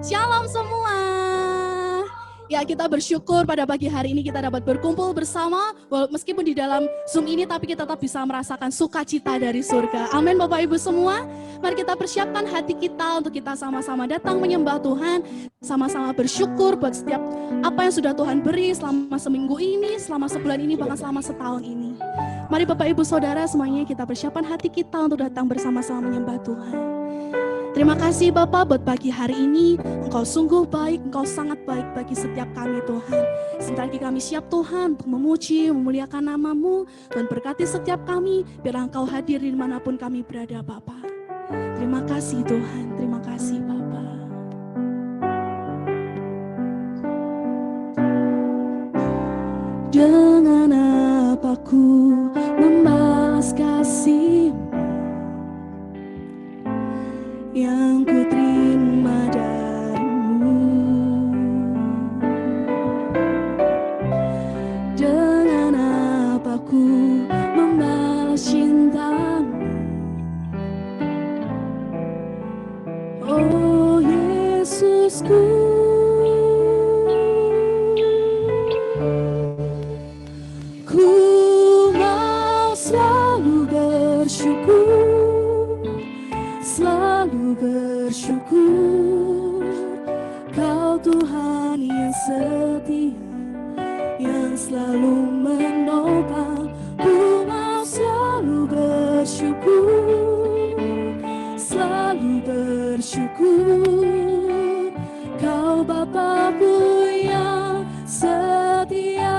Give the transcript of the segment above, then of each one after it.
Shalom semua. Ya, kita bersyukur pada pagi hari ini kita dapat berkumpul bersama, meskipun di dalam Zoom ini, tapi kita tetap bisa merasakan sukacita dari surga. Amin Bapak Ibu semua. Mari kita persiapkan hati kita untuk kita sama-sama datang menyembah Tuhan, sama-sama bersyukur buat setiap apa yang sudah Tuhan beri selama seminggu ini, selama sebulan ini, bahkan selama setahun ini. Mari Bapak Ibu Saudara semuanya kita persiapkan hati kita untuk datang bersama-sama menyembah Tuhan. Terima kasih Bapak buat pagi hari ini, Engkau sungguh baik, Engkau sangat baik bagi setiap kami Tuhan. Sebentar lagi kami siap Tuhan untuk memuji, memuliakan nama-Mu, dan berkati setiap kami, biar Engkau hadir dimanapun kami berada Bapak. Terima kasih Tuhan, terima kasih Bapak. Dengan apa ku membalas kasih yang ku terima darimu, dengan apa ku membalas cintamu, oh Yesusku. Ku mau selalu bersyukur, selalu bersyukur, Kau Tuhan yang setia, yang selalu menopang. Ku mau selalu bersyukur, selalu bersyukur, Kau Bapa-Ku yang setia.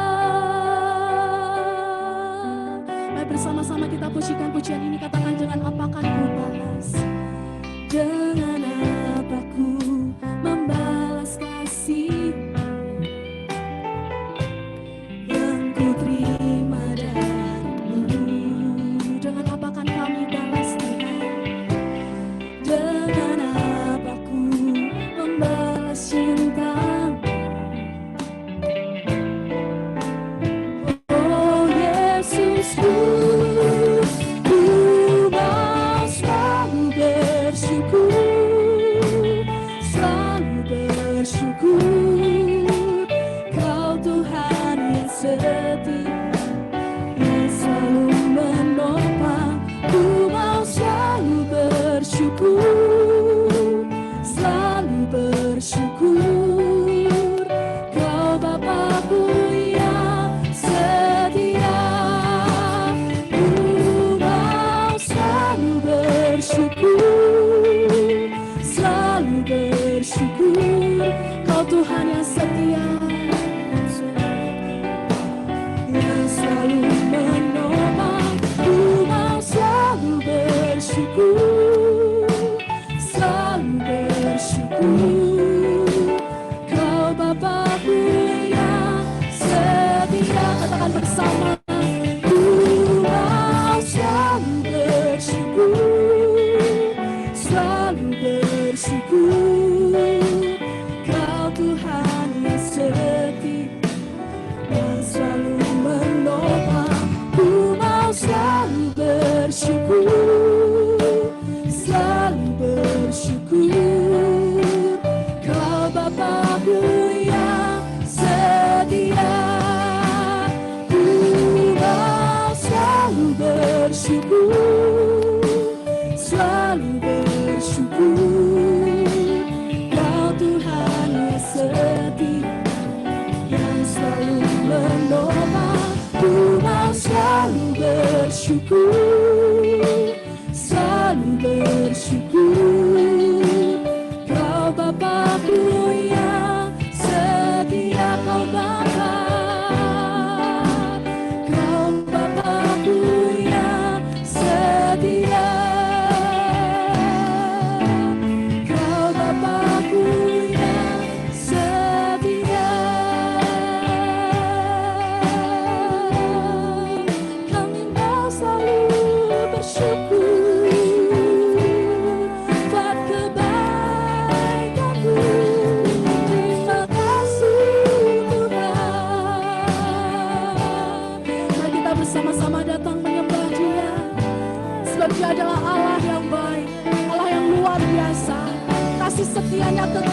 Mari bersama-sama kita pujikan pujian ini, katakan dengan apa akan ku balas. Dengan apa ku membalas kasih yang ku terima darimu. Dengan apa akan kami balas Tuhan? Dengan apa ku membalas cintamu, oh Yesusku.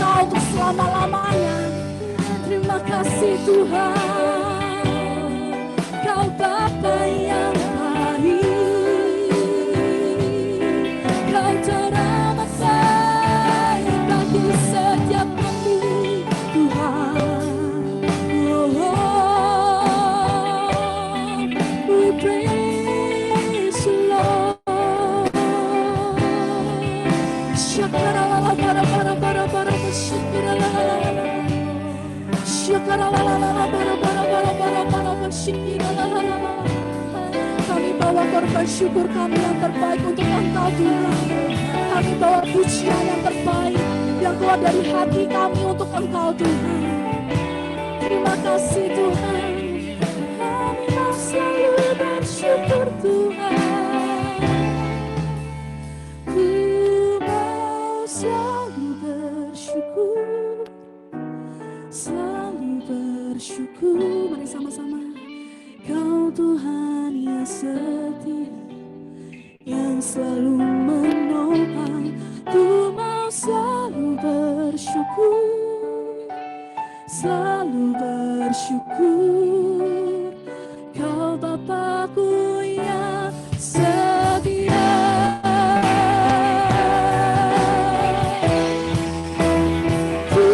Engkau untuk selama-lamanya. Terima kasih Tuhan, Kau Bapa yang baik, Kau teramat baik bagi setiap kami Tuhan. We praise you Lord. Kami bawa korban syukur kami yang terbaik untuk Engkau Tuhan. Kami bawa pujian yang terbaik yang keluar dari hati kami untuk Engkau Tuhan. Terima kasih Tuhan. Kami mau selalu bersyukur Tuhan. Ku mau selalu bersyukur, selalu bersyukur. Mari sama-sama. Kau Tuhan yang setia, yang selalu menopang. Ku mau selalu bersyukur, selalu bersyukur. Kau Bapa-Ku yang setia. Ku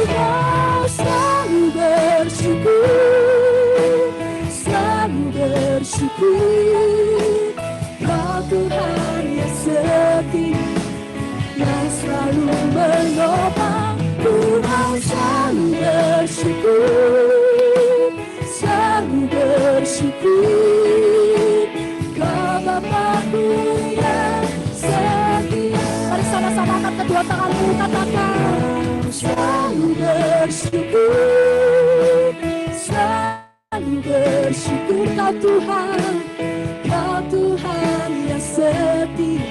mau selalu bersyukur, selalu bersyukur. Kau Tuhan yang setia, yang selalu menopang. Ku mau selalu bersyukur, selalu bersyukur. Kau Bapa-Ku yang setia. Mari sama-sama angkat kedua tanganmu, katakan selalu bersyukur, selalu bersyukur. Kau Tuhan, Kau Tuhan yang setia,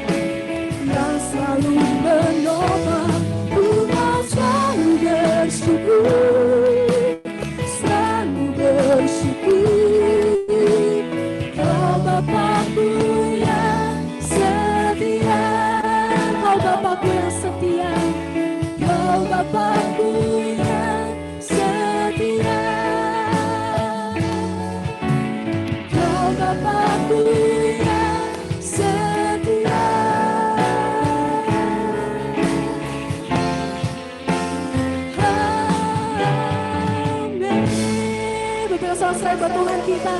yang selalu menopang. Ku mau selalu bersyukur, selalu bersyukur. Kau Bapa-Ku yang setia, Kau Bapa-Ku yang setia, Kau Bapa-Ku yang setia, Kau Bapa-Ku yang setia. Selesai buat Tuhan kita.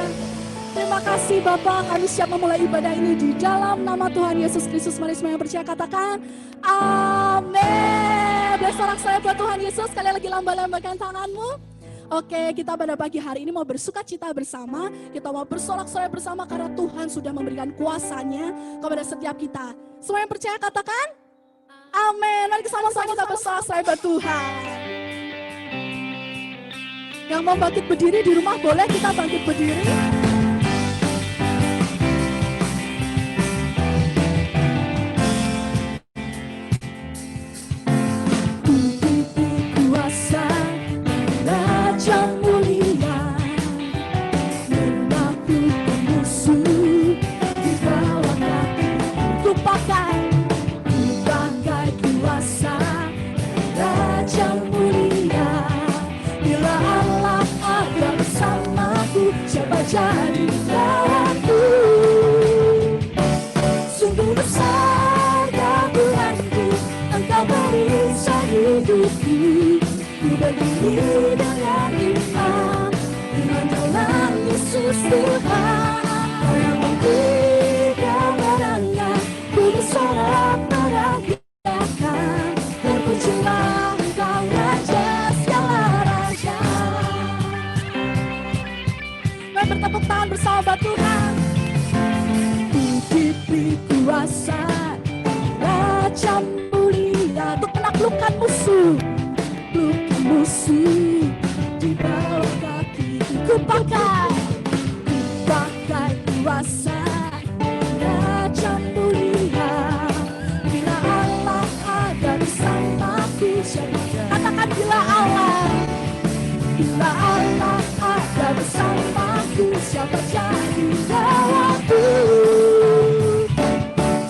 Terima kasih Bapak, kami siap memulai ibadah ini di dalam nama Tuhan Yesus Kristus. Mari semua yang percaya katakan amin. Bersorak saya buat Tuhan Yesus. Sekali lagi lambang-lambangkan tanganmu. Oke, kita pada pagi hari ini mau bersuka cita bersama. Kita mau bersorak-sorai bersama karena Tuhan sudah memberikan kuasa-Nya kepada setiap kita. Semua yang percaya katakan amin. Mari sama-sama kita bersorak-sorai buat Tuhan. Yang mau bangkit berdiri di rumah boleh kita bangkit berdiri. Kuasa Raja mulia menaklukkan musuh di bawah kaki. Ku pakai kuasa Raja mulia. Bila Allah ada bersamaku, siapa jadi lawanku? Sungguh besar Tuhanku, Engkau perisai hidupku. Ku berdiri dengan iman, dengan jalan Yesus Tuhan. Kau yang memberi kemenangan, ku bersorak merayakan. Terpujilah Engkau Raja segala raja. Mari bertepuk tangan bersama Tuhan. Ku diberi kuasa Raja mulia untuk menaklukkan musuh, menaklukkan musuh di bawah kaki. Ku pakai kuasa Raja mulia. Bila Allah ada bersamaku, katakan bila Allah ada bersamaku, siapa jadi lawanku?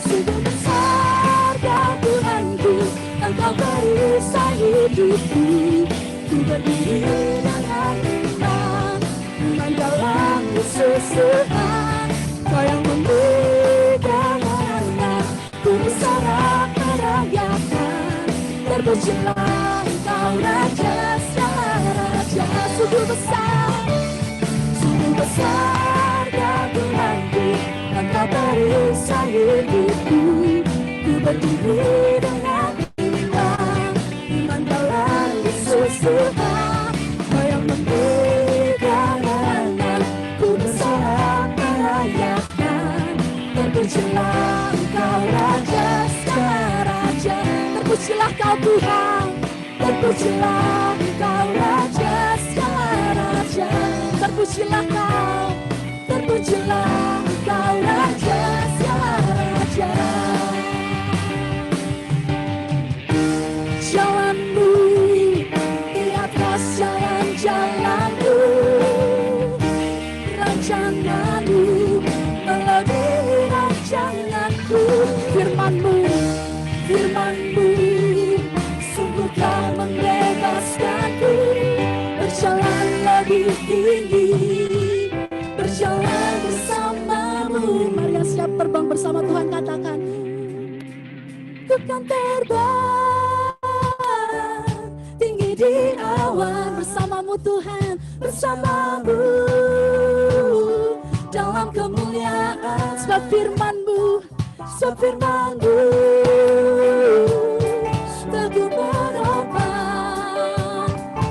Sungguh besar Tuhanku, Engkau perisai hidupku. Ku berdiri dengan iman, iman dalam Yesus Tuhan. Kau yang memberi kemenangan, ku bersorak merayakan. Terpujilah Engkau Raja segala raja. Sungguh besar kagum-Ku, Engkau perisai hidupku. Ku berdiri dengan iman, iman dalam Yesus Tuhan. Kau yang memberi kemenangan, ku bersorak merayakan. Terpujilah Engkau Raja segala raja. Terpujilah Kau Tuhan, terpujilah Engkau Raja segala raja. Terpujilah Kau, terpujilah Engkau Raja segala raja. Jalanmu di atas jalan-jalanmu, rancanganmu melebihi rancanganku. Firman-Mu, firman-Mu, sungguh Kau membebaskanku. Berjalan lebih tinggi, berjalan bersama-Mu. Mari siap terbang bersama Tuhan, katakan, ku kan terbang tinggi di awan bersama-Mu Tuhan, bersama-Mu dalam kemuliaan. Sebab firman-Mu, sebab firman-Mu teguh menopang,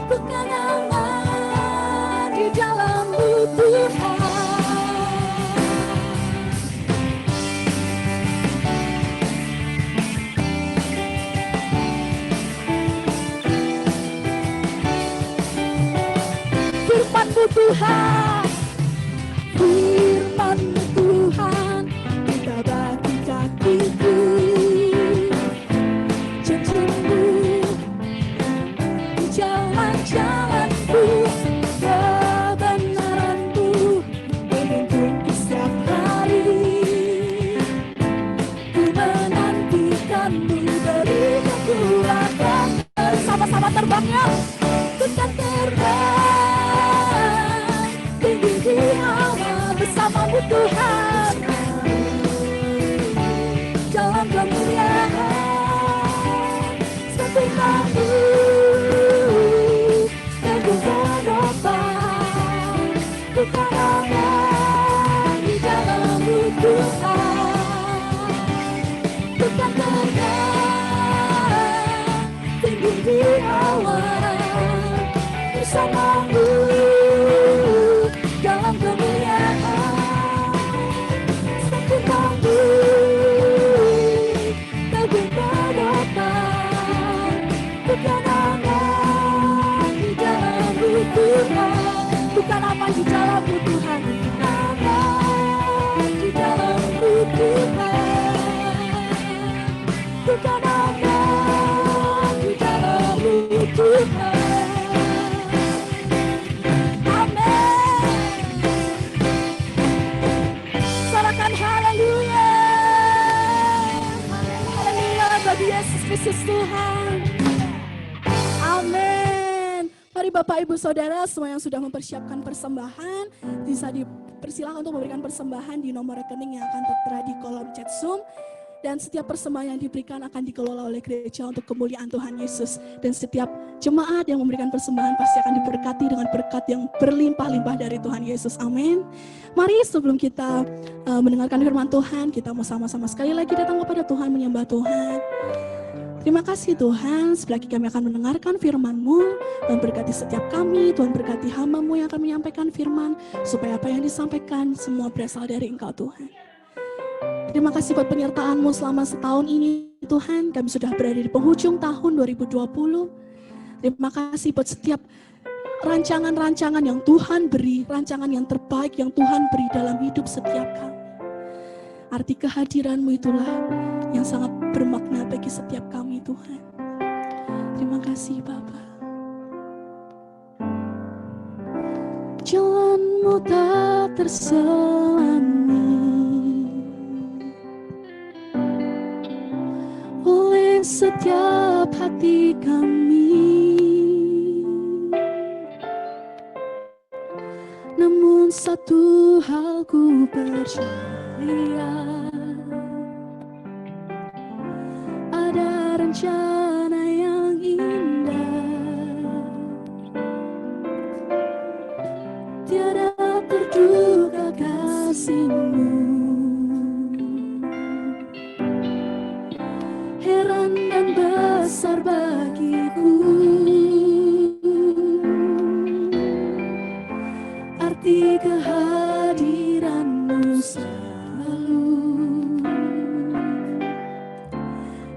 ketenangan di dalam-Mu Tuhan. Firman-Mu Tuhan, firman-Mu Tuhan, kita bagi kakiku. Janji-Mu di jalan-jalanku, kebenaran-Mu menuntunku setiap hari. Ku menantikan-Mu, beri kekuatan. Sama-sama terbangnya, ku kan terbang tinggi di awan bersama-Mu Tuhan, dalam kemuliaan. Firman-Mu teguh menopang, ketenangan di dalam-Mu Tuhan. Ku kan terbang tinggi di awan bersama-Mu dalam kemuliaan. Firman-Mu teguh menopang, ketenangan di dalam-Mu Tuhan. Bukan apa di dalam-Mu Tuhan, ketenangan di dalam-Mu Tuhan. Ketenangan di dalam-Mu Tuhan. Amin. Sorakan haleluya. Haleluya bagi Yesus Kristus Tuhan. Amin. Mari Bapak Ibu Saudara semua yang sudah mempersiapkan persembahan, bisa dipersilakan untuk memberikan persembahan di nomor rekening yang akan tertera di kolom chat Zoom. Dan setiap persembahan yang diberikan akan dikelola oleh gereja untuk kemuliaan Tuhan Yesus. Dan setiap jemaat yang memberikan persembahan pasti akan diberkati dengan berkat yang berlimpah-limpah dari Tuhan Yesus. Amin. Mari sebelum kita mendengarkan firman Tuhan, kita mau sama-sama sekali lagi datang kepada Tuhan, menyembah Tuhan. Terima kasih Tuhan, selagi kami akan mendengarkan firman-Mu. Tuhan berkati setiap kami, Tuhan berkati hamba-Mu yang akan menyampaikan firman, supaya apa yang disampaikan semua berasal dari Engkau Tuhan. Terima kasih buat penyertaan-Mu selama setahun ini Tuhan. Kami sudah berada di penghujung tahun 2020. Terima kasih buat setiap rancangan-rancangan yang Tuhan beri, rancangan yang terbaik yang Tuhan beri dalam hidup setiap kami. Arti kehadiran-Mu itulah yang sangat bermakna bagi setiap kami Tuhan. Terima kasih Bapa. Jalan-Mu tak terselami oleh setiap hati kami. satu hal ku percaya, ada rencana yang indah, tiada terduga kasih-Mu. Heran dan besar bagiku arti kehadiran-Mu selalu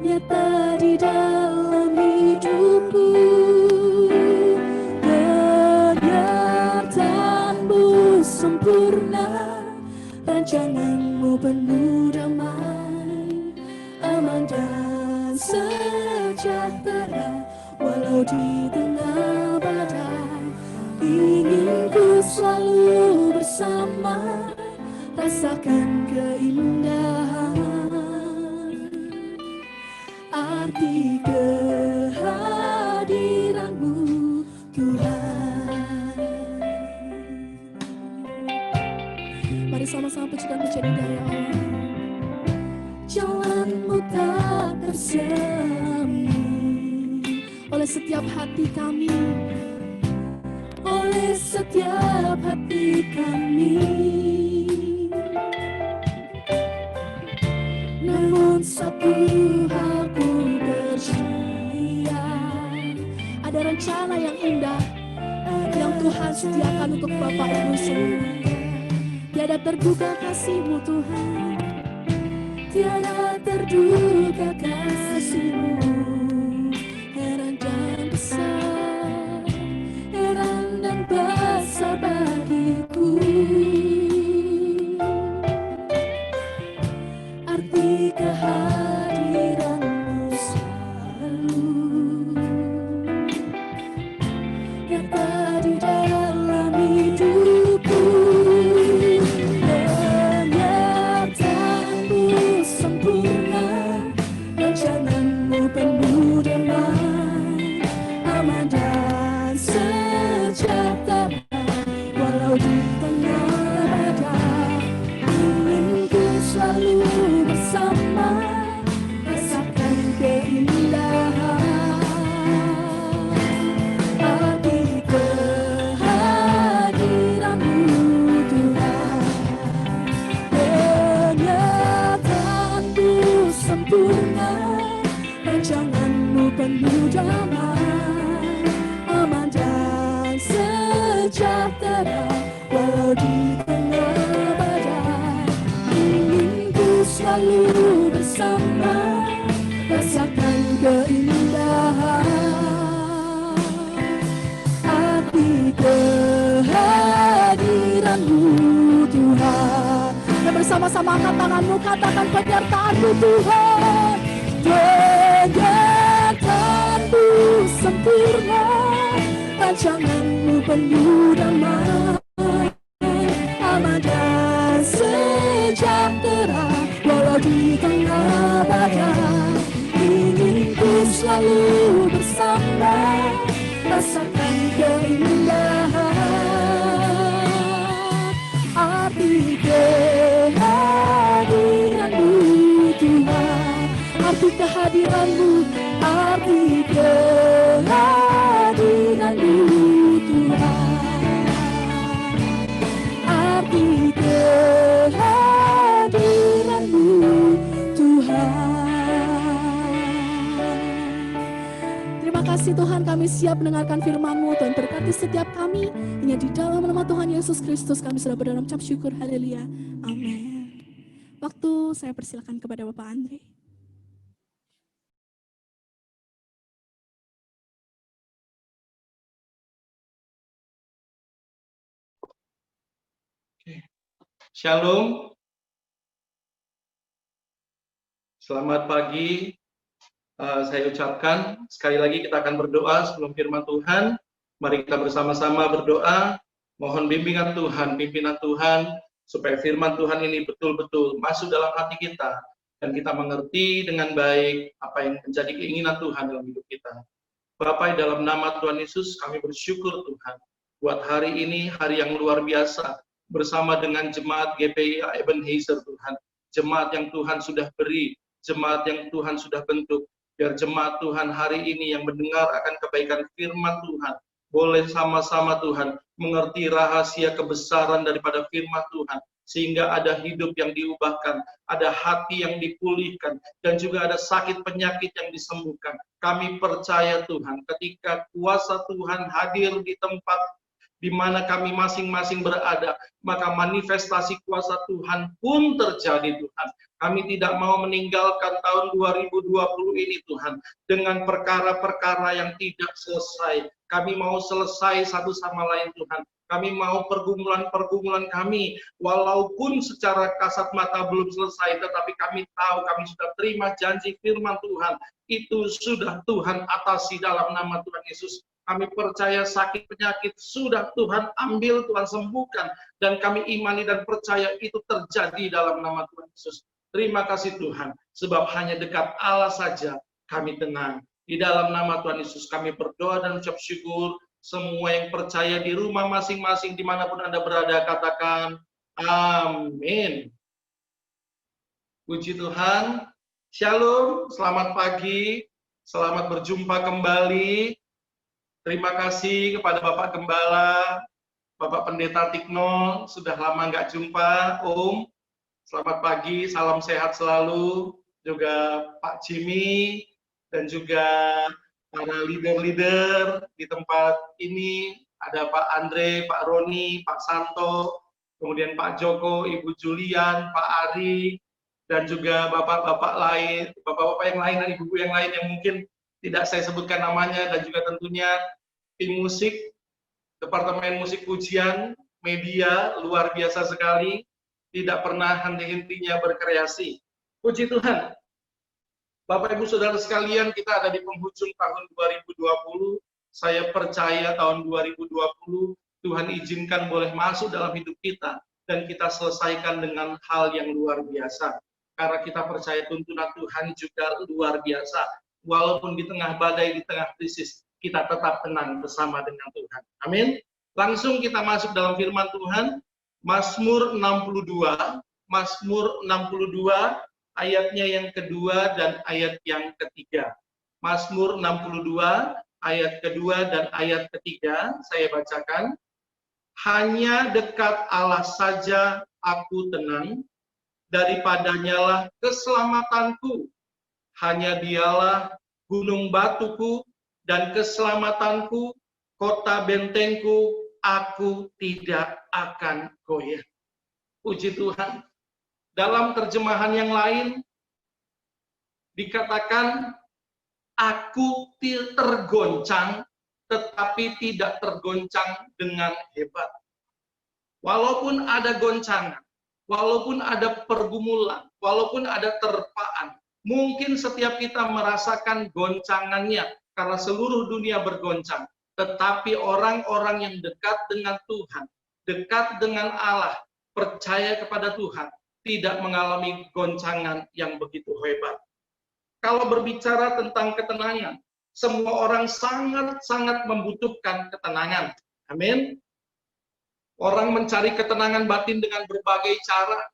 nyata di dalam hidupku. Penyertaan-Mu sempurna, rancangan-Mu penuh damai, aman dan sejahtera walau di tengah badai. Ingin ku selalu bersama, rasakan keindahan arti kehadiran-Mu Tuhan. Mari sama-sama pujikan menjadi daya Allah. Jalan-Mu tak tersembunyi oleh setiap hati kami, oleh setiap hati kami. Namun satu hal ku percaya, ada rencana yang indah yang Tuhan sediakan untuk Bapak Ibu semua. Tiada terduga kasih-Mu Tuhan, tiada terduga kasih-Mu. Heran dan besar, heran dan besar bagiku arti kehadiran-Mu selalu nyata di dalam hidupku. Penyertaan-Mu sempurna, rancangan-Mu penuh damai, aman dan sejahtera walau di tengah badai. Ingin ku selalu bersama, rasakan keindahan arti kehadiran-Mu Tuhan. Penyertaan-Mu sempurna, rancangan-Mu penuh damai, aman dan sejahtera walau di tengah badai. Ingin ku selalu bersama, rasakan keindahan arti kehadiran-Mu Tuhan. Dan bersama-sama angkat tanganmu, katakan penyertaan-Mu Tuhan. Penyertaan-Mu sempurna, rancangan-Mu penuh damai, aman dan sejahtera walau di tengah badai. Ingin ku selalu bersama, rasakan keindahan arti kehadiran-Mu Tuhan. Arti kehadiran-Mu, arti kehadiran-Mu Tuhan. Arti kehadiran-Mu Tuhan. Terima kasih Tuhan, kami siap mendengarkan firman-Mu. Tuhan berkati setiap kami. Hanya di dalam nama Tuhan Yesus Kristus kami sudah berdoa ucap syukur. Haleluya. Amin. Waktu saya persilakan kepada Bapak Andre. Shalom. Selamat pagi. Saya ucapkan sekali lagi kita akan berdoa sebelum firman Tuhan. Mari kita bersama-sama berdoa. Mohon bimbingan Tuhan, pimpinan Tuhan, supaya firman Tuhan ini betul-betul masuk dalam hati kita dan kita mengerti dengan baik apa yang menjadi keinginan Tuhan dalam hidup kita. Bapa, dalam nama Tuhan Yesus kami bersyukur Tuhan buat hari ini, hari yang luar biasa, bersama dengan jemaat GPI Ebenezer Tuhan. Jemaat yang Tuhan sudah beri, jemaat yang Tuhan sudah bentuk. Biar jemaat Tuhan hari ini yang mendengar akan kebaikan firman Tuhan, boleh sama-sama Tuhan mengerti rahasia kebesaran daripada firman Tuhan, sehingga ada hidup yang diubahkan, ada hati yang dipulihkan, dan juga ada sakit penyakit yang disembuhkan. Kami percaya Tuhan, ketika kuasa Tuhan hadir di tempat di mana kami masing-masing berada, maka manifestasi kuasa Tuhan pun terjadi Tuhan. Kami tidak mau meninggalkan tahun 2020 ini Tuhan, dengan perkara-perkara yang tidak selesai. Kami mau selesai satu sama lain Tuhan. Kami mau pergumulan-pergumulan kami, walaupun secara kasat mata belum selesai, tetapi kami tahu kami sudah terima janji firman Tuhan. Itu sudah Tuhan atasi dalam nama Tuhan Yesus. Kami percaya sakit penyakit sudah Tuhan ambil, Tuhan sembuhkan. Dan kami imani dan percaya itu terjadi dalam nama Tuhan Yesus. Terima kasih Tuhan, sebab hanya dekat Allah saja kami tenang. Di dalam nama Tuhan Yesus kami berdoa dan ucap syukur. Semua yang percaya di rumah masing-masing dimanapun Anda berada, katakan amin. Puji Tuhan. Shalom, selamat pagi. Selamat berjumpa kembali. Terima kasih kepada Bapak Gembala, Bapak Pendeta Tikno, sudah lama nggak jumpa, Om. Selamat pagi, salam sehat selalu. Juga Pak Jimmy, dan juga para leader-leader di tempat ini. Ada Pak Andre, Pak Roni, Pak Santo, kemudian Pak Joko, Ibu Julian, Pak Ari, dan juga bapak-bapak lain, bapak-bapak yang lain dan ibu-ibu yang lain yang mungkin tidak saya sebutkan namanya, dan juga tentunya tim musik, Departemen Musik Pujian, media, luar biasa sekali, tidak pernah henti-hentinya berkreasi. Puji Tuhan. Bapak Ibu Saudara sekalian, kita ada di penghujung tahun 2020. Saya percaya tahun 2020 Tuhan izinkan boleh masuk dalam hidup kita, dan kita selesaikan dengan hal yang luar biasa. Karena kita percaya tuntunan Tuhan juga luar biasa. Walaupun di tengah badai, di tengah krisis, kita tetap tenang bersama dengan Tuhan. Amin. Langsung kita masuk dalam firman Tuhan. Mazmur 62. Mazmur 62, ayatnya yang kedua dan ayat yang ketiga. Mazmur 62, ayat kedua dan ayat ketiga, saya bacakan. Hanya dekat Allah saja aku tenang, daripadanya lah keselamatanku. Hanya dialah gunung batuku dan keselamatanku, kota bentengku, aku tidak akan goyah. Puji Tuhan. Dalam terjemahan yang lain dikatakan, aku tergoncang, tetapi tidak tergoncang dengan hebat. Walaupun ada goncangan, walaupun ada pergumulan, walaupun ada terpaan, mungkin setiap kita merasakan goncangannya karena seluruh dunia bergoncang. Tetapi orang-orang yang dekat dengan Tuhan, dekat dengan Allah, percaya kepada Tuhan, tidak mengalami goncangan yang begitu hebat. Kalau berbicara tentang ketenangan, semua orang sangat-sangat membutuhkan ketenangan. Amin. Orang mencari ketenangan batin dengan berbagai cara.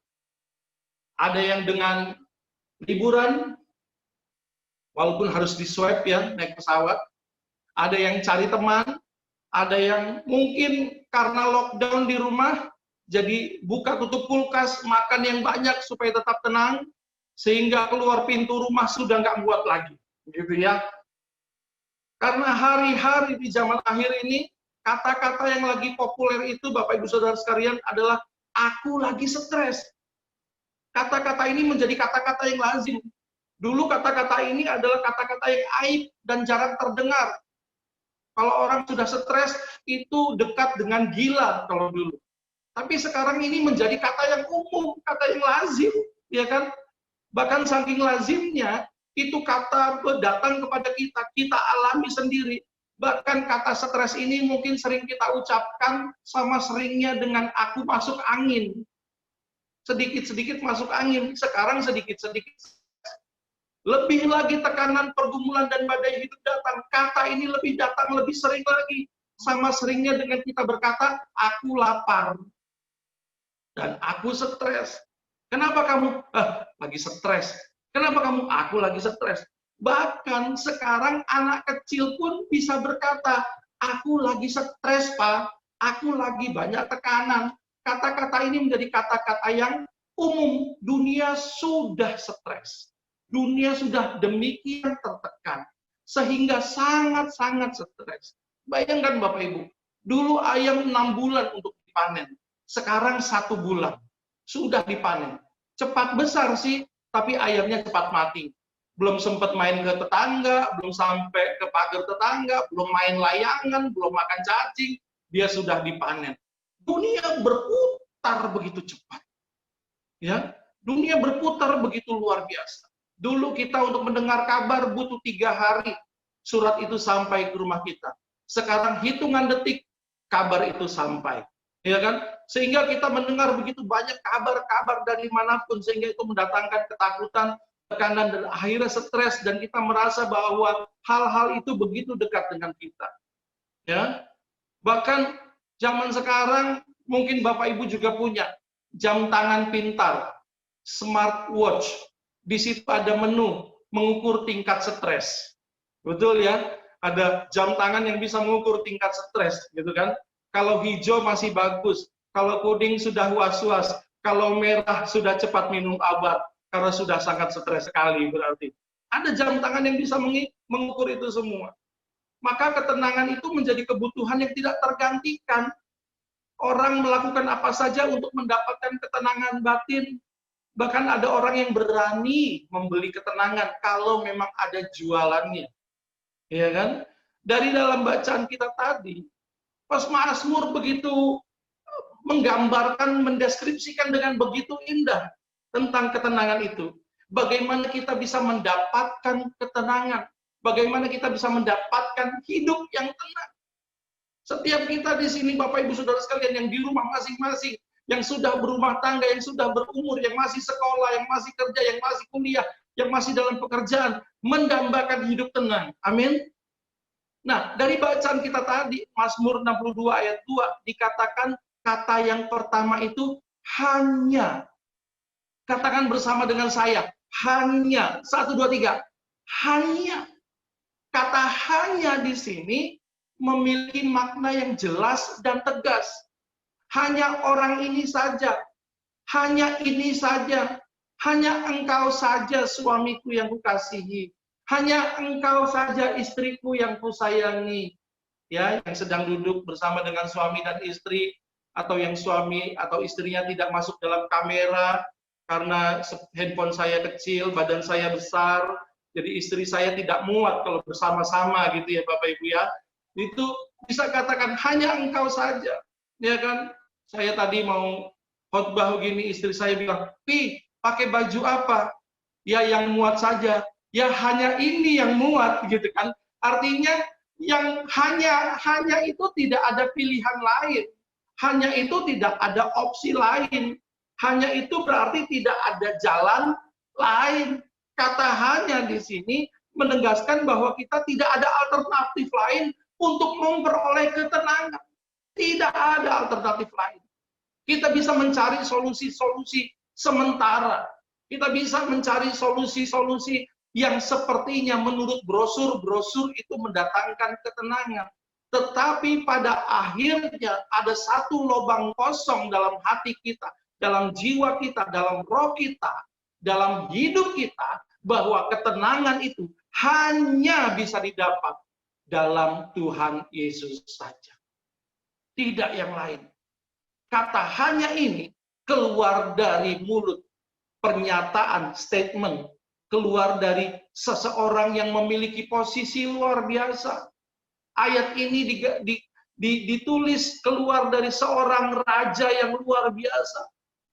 Ada yang dengan liburan, walaupun harus di swab ya, naik pesawat. Ada yang cari teman, ada yang mungkin karena lockdown di rumah, jadi buka tutup kulkas, makan yang banyak supaya tetap tenang, sehingga keluar pintu rumah sudah nggak muat lagi, gitu ya. Karena hari-hari di zaman akhir ini, kata-kata yang lagi populer itu, Bapak Ibu Saudara sekalian, adalah aku lagi stres. Kata-kata ini menjadi kata-kata yang lazim. Dulu kata-kata ini adalah kata-kata yang aib dan jarang terdengar. Kalau orang sudah stres, itu dekat dengan gila kalau dulu. Tapi sekarang ini menjadi kata yang umum, kata yang lazim, ya kan? Bahkan saking lazimnya, itu kata datang kepada kita, kita alami sendiri. Bahkan kata stres ini mungkin sering kita ucapkan sama seringnya dengan aku masuk angin. Sedikit-sedikit masuk angin, sekarang sedikit-sedikit. Lebih lagi tekanan, pergumulan, dan badai hidup datang. Kata ini lebih datang, lebih sering lagi. Sama seringnya dengan kita berkata, aku lapar. Dan aku stres. Kenapa kamu? Lagi stres. Kenapa kamu? Aku lagi stres. Bahkan sekarang anak kecil pun bisa berkata, aku lagi stres, Pak. Aku lagi banyak tekanan. Kata-kata ini menjadi kata-kata yang umum. Dunia sudah stres. Dunia sudah demikian tertekan. Sehingga sangat-sangat stres. Bayangkan Bapak Ibu, dulu ayam 6 bulan untuk dipanen. Sekarang 1 bulan sudah dipanen. Cepat besar sih, tapi ayamnya cepat mati. Belum sempat main ke tetangga, belum sampai ke pagar tetangga, belum main layangan, belum makan cacing, dia sudah dipanen. Dunia berputar begitu cepat. Ya, dunia berputar begitu luar biasa. Dulu kita untuk mendengar kabar butuh 3 hari surat itu sampai ke rumah kita. Sekarang hitungan detik kabar itu sampai. Ya kan? Sehingga kita mendengar begitu banyak kabar-kabar dari manapun, sehingga itu mendatangkan ketakutan, tekanan, dan akhirnya stres, dan kita merasa bahwa hal-hal itu begitu dekat dengan kita. Ya, bahkan zaman sekarang mungkin Bapak Ibu juga punya jam tangan pintar, smartwatch. Di situ ada menu mengukur tingkat stres. Betul ya? Ada jam tangan yang bisa mengukur tingkat stres, gitu kan? Kalau hijau masih bagus, kalau kuning sudah was-was, kalau merah sudah cepat minum obat, karena sudah sangat stres sekali berarti. Ada jam tangan yang bisa mengukur itu semua. Maka ketenangan itu menjadi kebutuhan yang tidak tergantikan. Orang melakukan apa saja untuk mendapatkan ketenangan batin. Bahkan ada orang yang berani membeli ketenangan kalau memang ada jualannya. Ya kan? Dari dalam bacaan kita tadi, pas Mazmur begitu menggambarkan, mendeskripsikan dengan begitu indah tentang ketenangan itu. Bagaimana kita bisa mendapatkan ketenangan, bagaimana kita bisa mendapatkan hidup yang tenang. Setiap kita di sini, Bapak Ibu Saudara sekalian, yang di rumah masing-masing, yang sudah berumah tangga, yang sudah berumur, yang masih sekolah, yang masih kerja, yang masih kuliah, yang masih dalam pekerjaan, mendambakan hidup tenang. Amin. Nah, dari bacaan kita tadi, Mazmur 62 ayat 2, dikatakan kata yang pertama itu hanya. Katakan bersama dengan saya, hanya. 1, 2, 3. Hanya. Kata hanya di sini memiliki makna yang jelas dan tegas. Hanya orang ini saja. Hanya ini saja. Hanya engkau saja suamiku yang kukasihi. Hanya engkau saja istriku yang kusayangi. Ya, yang sedang duduk bersama dengan suami dan istri, atau yang suami atau istrinya tidak masuk dalam kamera karena handphone saya kecil, badan saya besar, jadi istri saya tidak muat kalau bersama-sama gitu ya Bapak Ibu ya. Itu bisa katakan hanya engkau saja. Ya kan? Saya tadi mau khotbah begini, istri saya bilang, "Pi, pakai baju apa?" Ya yang muat saja. Ya hanya ini yang muat gitu kan. Artinya yang hanya itu tidak ada pilihan lain. Hanya itu tidak ada opsi lain. Hanya itu berarti tidak ada jalan lain. Kata hanya di sini menegaskan bahwa kita tidak ada alternatif lain untuk memperoleh ketenangan. Tidak ada alternatif lain. Kita bisa mencari solusi-solusi sementara. Kita bisa mencari solusi-solusi yang sepertinya menurut brosur-brosur itu mendatangkan ketenangan. Tetapi pada akhirnya ada satu lubang kosong dalam hati kita, dalam jiwa kita, dalam roh kita, dalam hidup kita, bahwa ketenangan itu hanya bisa didapat dalam Tuhan Yesus saja. Tidak yang lain. Kata hanya ini keluar dari mulut, pernyataan, statement, keluar dari seseorang yang memiliki posisi luar biasa. Ayat ini ditulis keluar dari seorang raja yang luar biasa.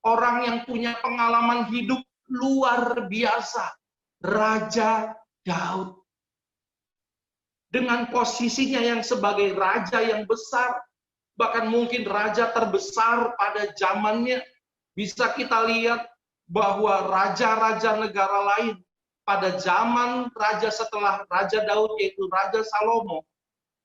Orang yang punya pengalaman hidup luar biasa. Raja Daud. Dengan posisinya yang sebagai raja yang besar, bahkan mungkin raja terbesar pada zamannya, bisa kita lihat bahwa raja-raja negara lain pada zaman raja setelah Raja Daud, yaitu Raja Salomo,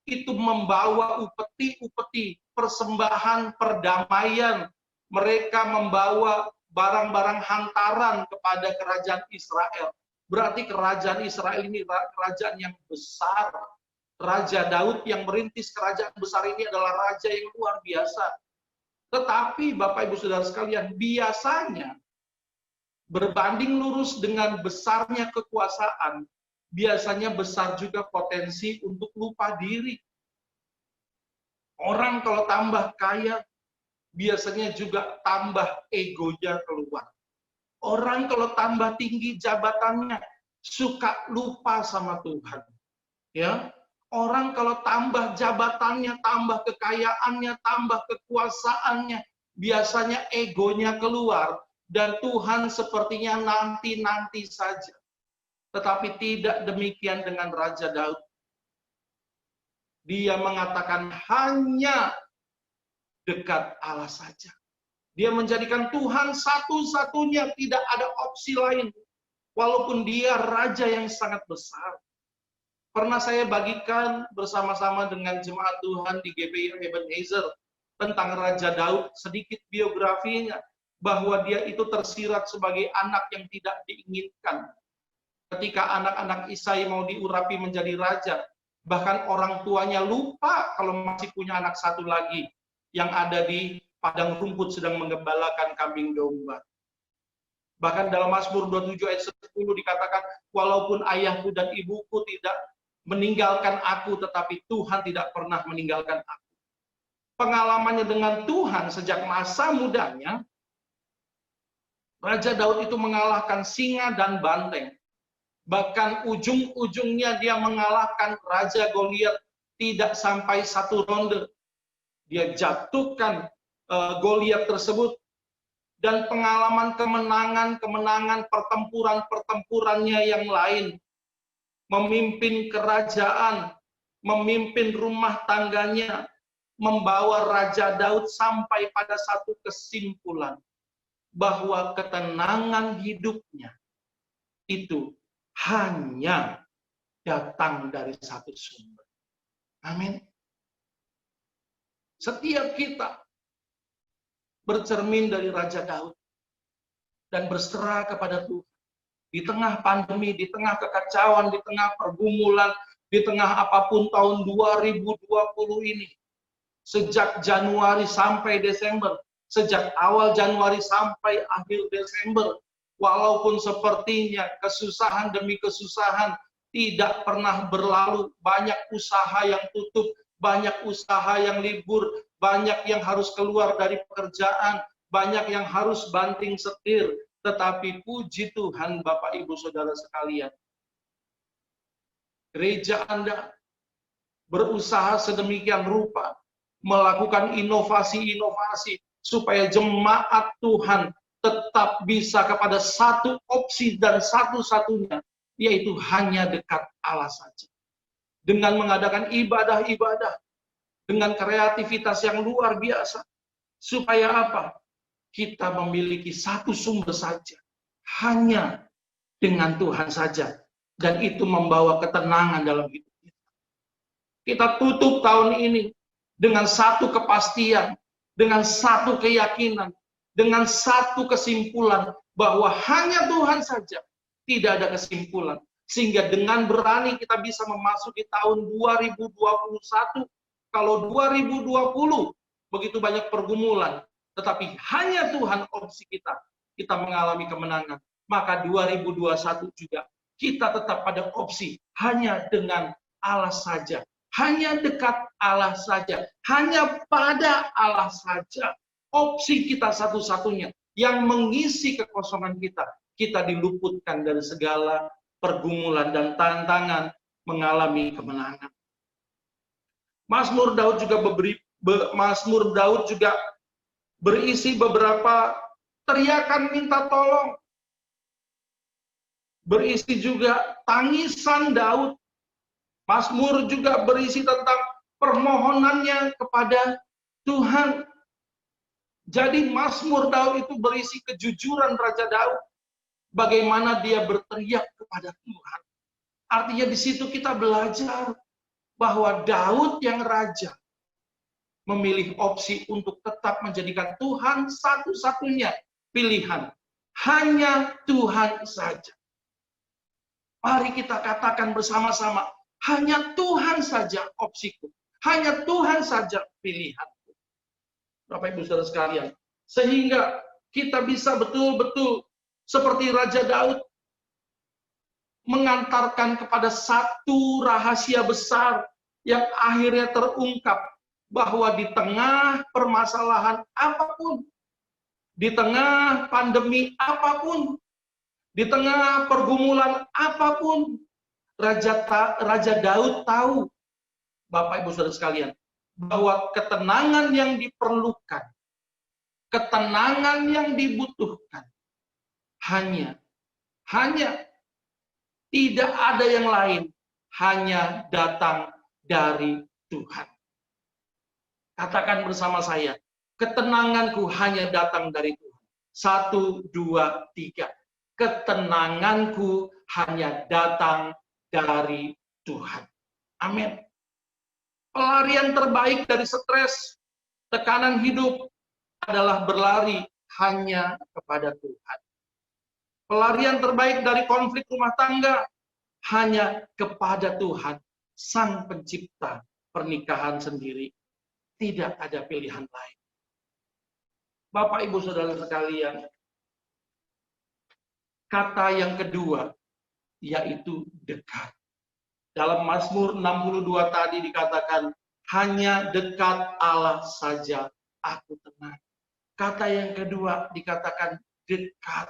itu membawa upeti-upeti persembahan perdamaian, mereka membawa barang-barang hantaran kepada kerajaan Israel. Berarti kerajaan Israel ini kerajaan yang besar. Raja Daud yang merintis kerajaan besar ini adalah raja yang luar biasa. Tetapi Bapak Ibu Saudara sekalian, biasanya berbanding lurus dengan besarnya kekuasaan, biasanya besar juga potensi untuk lupa diri. Orang kalau tambah kaya, biasanya juga tambah egonya keluar. Orang kalau tambah tinggi jabatannya, suka lupa sama Tuhan. Ya, orang kalau tambah jabatannya, tambah kekayaannya, tambah kekuasaannya, biasanya egonya keluar. Dan Tuhan sepertinya nanti-nanti saja. Tetapi tidak demikian dengan Raja Daud. Dia mengatakan hanya dekat Allah saja. Dia menjadikan Tuhan satu-satunya, tidak ada opsi lain. Walaupun dia raja yang sangat besar. Pernah saya bagikan bersama-sama dengan jemaat Tuhan di GBI Ebenezer tentang Raja Daud, sedikit biografinya, bahwa dia itu tersirat sebagai anak yang tidak diinginkan. Ketika anak-anak Isai mau diurapi menjadi raja, bahkan orang tuanya lupa kalau masih punya anak satu lagi yang ada di padang rumput sedang menggembalakan kambing domba. Bahkan dalam Mazmur 27 ayat 10 dikatakan, walaupun ayahku dan ibuku tidak meninggalkan aku, tetapi Tuhan tidak pernah meninggalkan aku. Pengalamannya dengan Tuhan sejak masa mudanya, Raja Daud itu mengalahkan singa dan banteng. Bahkan ujung-ujungnya dia mengalahkan Raja Goliat tidak sampai satu ronde. Dia jatuhkan Goliat tersebut, dan pengalaman kemenangan, pertempurannya yang lain, memimpin kerajaan, memimpin rumah tangganya, membawa Raja Daud sampai pada satu kesimpulan bahwa ketenangan hidupnya itu hanya datang dari satu sumber. Amin. Setiap kita bercermin dari Raja Daud dan berserah kepada Tuhan. Di tengah pandemi, di tengah kekacauan, di tengah pergumulan, di tengah apapun tahun 2020 ini. Sejak Januari sampai Desember, sejak awal Januari sampai akhir Desember, walaupun sepertinya kesusahan demi kesusahan tidak pernah berlalu, banyak usaha yang tutup, banyak usaha yang libur, banyak yang harus keluar dari pekerjaan, banyak yang harus banting setir. Tetapi puji Tuhan Bapak Ibu Saudara sekalian, gereja Anda berusaha sedemikian rupa, melakukan inovasi-inovasi, supaya jemaat Tuhan tetap bisa kepada satu opsi dan satu-satunya, yaitu hanya dekat Allah saja. Dengan mengadakan ibadah-ibadah, dengan kreativitas yang luar biasa. Supaya apa? Kita memiliki satu sumber saja. Hanya dengan Tuhan saja. Dan itu membawa ketenangan dalam hidup kita. Kita tutup tahun ini dengan satu kepastian, dengan satu keyakinan, dengan satu kesimpulan bahwa hanya Tuhan saja. Tidak ada kesimpulan. Sehingga dengan berani kita bisa memasuki tahun 2021. Kalau 2020 begitu banyak pergumulan, tetapi hanya Tuhan opsi kita, kita mengalami kemenangan. Maka 2021 juga kita tetap pada opsi hanya dengan Allah saja, hanya dekat Allah saja, hanya pada Allah saja. Opsi kita satu-satunya yang mengisi kekosongan kita. Kita diluputkan dari segala pergumulan dan tantangan, mengalami kemenangan. Mazmur Daud juga berisi beberapa teriakan minta tolong. Berisi juga tangisan Daud. Mazmur juga berisi tentang permohonannya kepada Tuhan. Jadi Mazmur Daud itu berisi kejujuran Raja Daud. Bagaimana dia berteriak kepada Tuhan. Artinya di situ kita belajar bahwa Daud yang raja memilih opsi untuk tetap menjadikan Tuhan satu-satunya pilihan. Hanya Tuhan saja. Mari kita katakan bersama-sama, hanya Tuhan saja opsiku. Hanya Tuhan saja pilihanku. Bapak Ibu Saudara sekalian, sehingga kita bisa betul-betul seperti Raja Daud mengantarkan kepada satu rahasia besar yang akhirnya terungkap, bahwa di tengah permasalahan apapun, di tengah pandemi apapun, di tengah pergumulan apapun, Raja Daud tahu, Bapak Ibu Saudara sekalian, bahwa ketenangan yang diperlukan, ketenangan yang dibutuhkan, hanya tidak ada yang lain, hanya datang dari Tuhan. Katakan bersama saya, ketenanganku hanya datang dari Tuhan. 1, 2, 3. Ketenanganku hanya datang dari Tuhan. Amin. Pelarian terbaik dari stres, tekanan hidup adalah berlari hanya kepada Tuhan. Pelarian terbaik dari konflik rumah tangga hanya kepada Tuhan, Sang Pencipta pernikahan sendiri. Tidak ada pilihan lain. Bapak Ibu Saudara sekalian, kata yang kedua yaitu dekat. Dalam Mazmur 62 tadi dikatakan, hanya dekat Allah saja aku tenang. Kata yang kedua dikatakan dekat.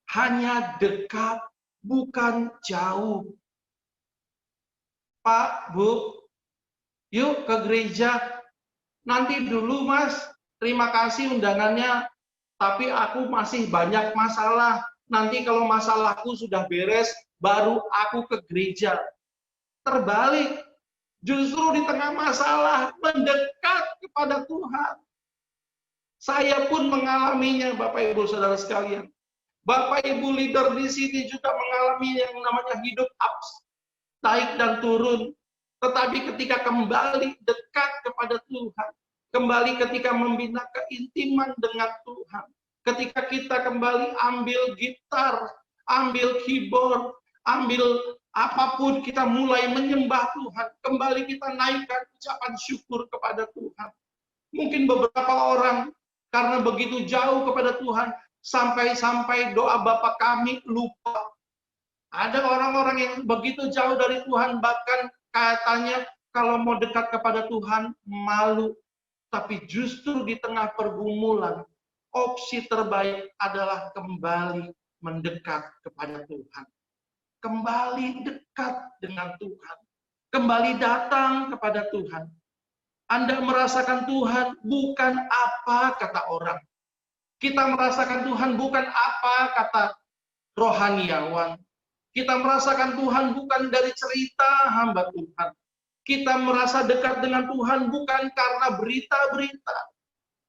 Hanya dekat, bukan jauh. Pak, Bu, yuk ke gereja. Nanti dulu Mas, terima kasih undangannya, tapi aku masih banyak masalah. Nanti kalau masalahku sudah beres, baru aku ke gereja. Terbalik, justru di tengah masalah, mendekat kepada Tuhan. Saya pun mengalaminya, Bapak Ibu Saudara sekalian. Bapak Ibu leader di sini juga mengalami yang namanya hidup ups, naik dan turun. Tetapi ketika kembali dekat kepada Tuhan, kembali ketika membina keintiman dengan Tuhan, ketika kita kembali ambil gitar, ambil keyboard, ambil apapun, kita mulai menyembah Tuhan, kembali kita naikkan ucapan syukur kepada Tuhan. Mungkin beberapa orang karena begitu jauh kepada Tuhan, sampai-sampai doa Bapa kami lupa. Ada orang-orang yang begitu jauh dari Tuhan, bahkan katanya kalau mau dekat kepada Tuhan malu. Tapi justru di tengah pergumulan, opsi terbaik adalah kembali mendekat kepada Tuhan. Kembali dekat dengan Tuhan. Kembali datang kepada Tuhan. Anda merasakan Tuhan bukan apa kata orang. Kita merasakan Tuhan bukan apa kata rohaniawan. Kita merasakan Tuhan bukan dari cerita hamba Tuhan. Kita merasa dekat dengan Tuhan bukan karena berita-berita.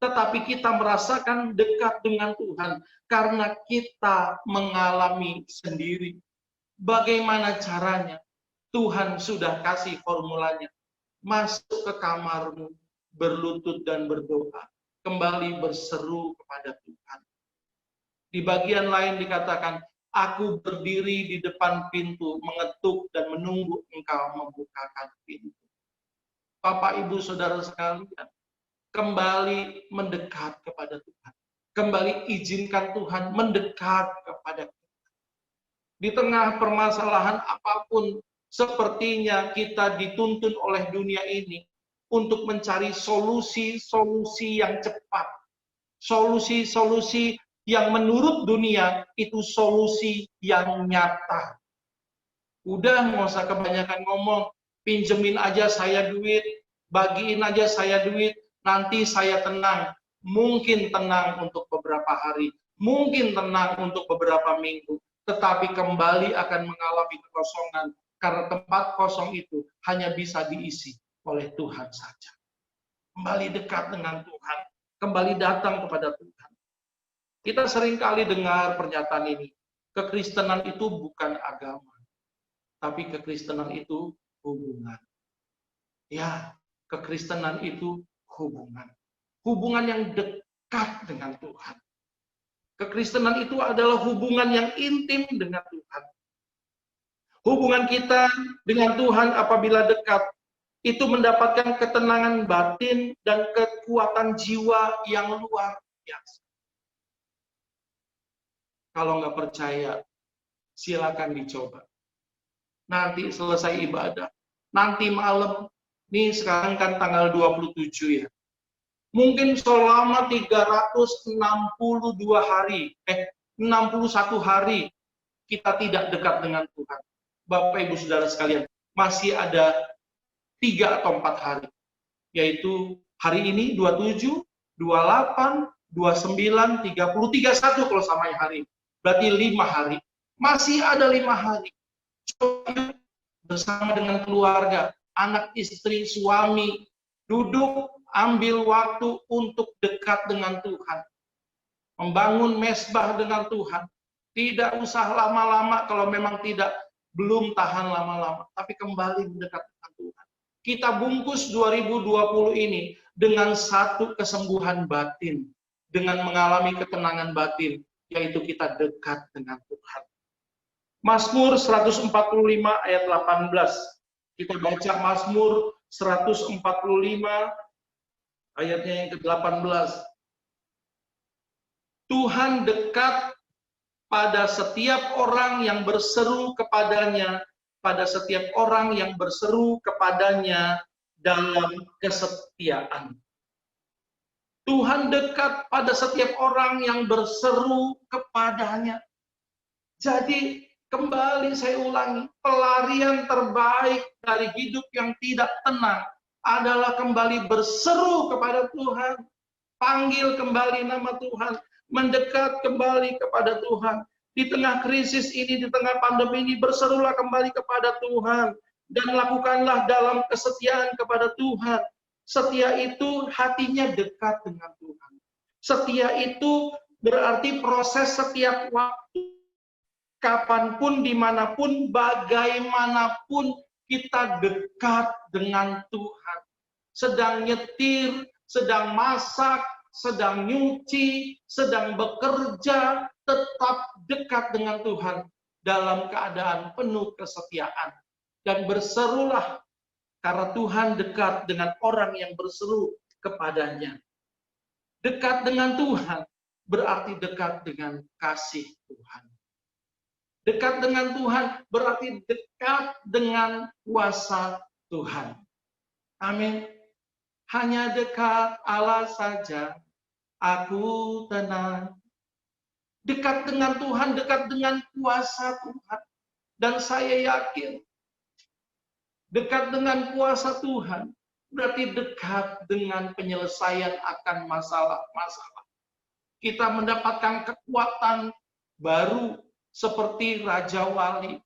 Tetapi kita merasakan dekat dengan Tuhan karena kita mengalami sendiri. Bagaimana caranya? Tuhan sudah kasih formulanya. Masuk ke kamarmu, berlutut dan berdoa. Kembali berseru kepada Tuhan. Di bagian lain dikatakan, aku berdiri di depan pintu, mengetuk dan menunggu engkau membukakan pintu. Bapak, Ibu, Saudara sekalian, kembali mendekat kepada Tuhan. Kembali izinkan Tuhan mendekat kepada kita. Di tengah permasalahan apapun, sepertinya kita dituntun oleh dunia ini untuk mencari solusi-solusi yang cepat. Solusi-solusi yang menurut dunia itu solusi yang nyata. Udah nggak usah kebanyakan ngomong, pinjemin aja saya duit, bagiin aja saya duit, nanti saya tenang. Mungkin tenang untuk beberapa hari, mungkin tenang untuk beberapa minggu, tetapi kembali akan mengalami kekosongan, karena tempat kosong itu hanya bisa diisi oleh Tuhan saja. Kembali dekat dengan Tuhan, kembali datang kepada Tuhan. Kita seringkali dengar pernyataan ini, kekristenan itu bukan agama, tapi kekristenan itu hubungan. Ya, kekristenan itu hubungan yang dekat dengan Tuhan. Kekristenan itu adalah hubungan yang intim dengan Tuhan. Hubungan kita dengan Tuhan apabila dekat, itu mendapatkan ketenangan batin dan kekuatan jiwa yang luar biasa. Kalau nggak percaya, silakan dicoba. Nanti selesai ibadah, nanti malam, nih sekarang kan tanggal 27 ya. Mungkin selama 362 hari, 61 hari, kita tidak dekat dengan Tuhan. Bapak Ibu Saudara sekalian, masih ada 3 atau 4 hari. Yaitu hari ini 27, 28, 29, 30, 31 kalau sampai hari. Berarti 5 hari. Masih ada 5 hari. Coba bersama dengan keluarga, anak, istri, suami, duduk, ambil waktu untuk dekat dengan Tuhan. Membangun mesbah dengan Tuhan. Tidak usah lama-lama kalau memang belum tahan lama-lama. Tapi kembali mendekat dengan Tuhan. Kita bungkus 2020 ini dengan satu kesembuhan batin. Dengan mengalami ketenangan batin. Yaitu kita dekat dengan Tuhan. Mazmur 145 ayat 18. Kita baca Mazmur 145 ayatnya yang ke-18. Tuhan dekat pada setiap orang yang berseru kepadanya, pada setiap orang yang berseru kepadanya dalam kesetiaan. Tuhan dekat pada setiap orang yang berseru kepadanya. Jadi, kembali saya ulangi, pelarian terbaik dari hidup yang tidak tenang adalah kembali berseru kepada Tuhan, panggil kembali nama Tuhan, mendekat kembali kepada Tuhan. Di tengah krisis ini, di tengah pandemi ini, berserulah kembali kepada Tuhan, dan lakukanlah dalam kesetiaan kepada Tuhan. Setia itu hatinya dekat dengan Tuhan. Setia itu berarti proses setiap waktu, kapanpun, dimanapun, bagaimanapun, kita dekat dengan Tuhan. Sedang nyetir, sedang masak, sedang nyuci, sedang bekerja, tetap dekat dengan Tuhan dalam keadaan penuh kesetiaan. Dan berserulah, karena Tuhan dekat dengan orang yang berseru kepadanya. Dekat dengan Tuhan berarti dekat dengan kasih Tuhan. Dekat dengan Tuhan berarti dekat dengan kuasa Tuhan. Amin. Hanya dekat Allah saja, aku tenang. Dekat dengan Tuhan, dekat dengan kuasa Tuhan. Dan saya yakin, dekat dengan kuasa Tuhan, berarti dekat dengan penyelesaian akan masalah-masalah. Kita mendapatkan kekuatan baru, seperti Raja Wali.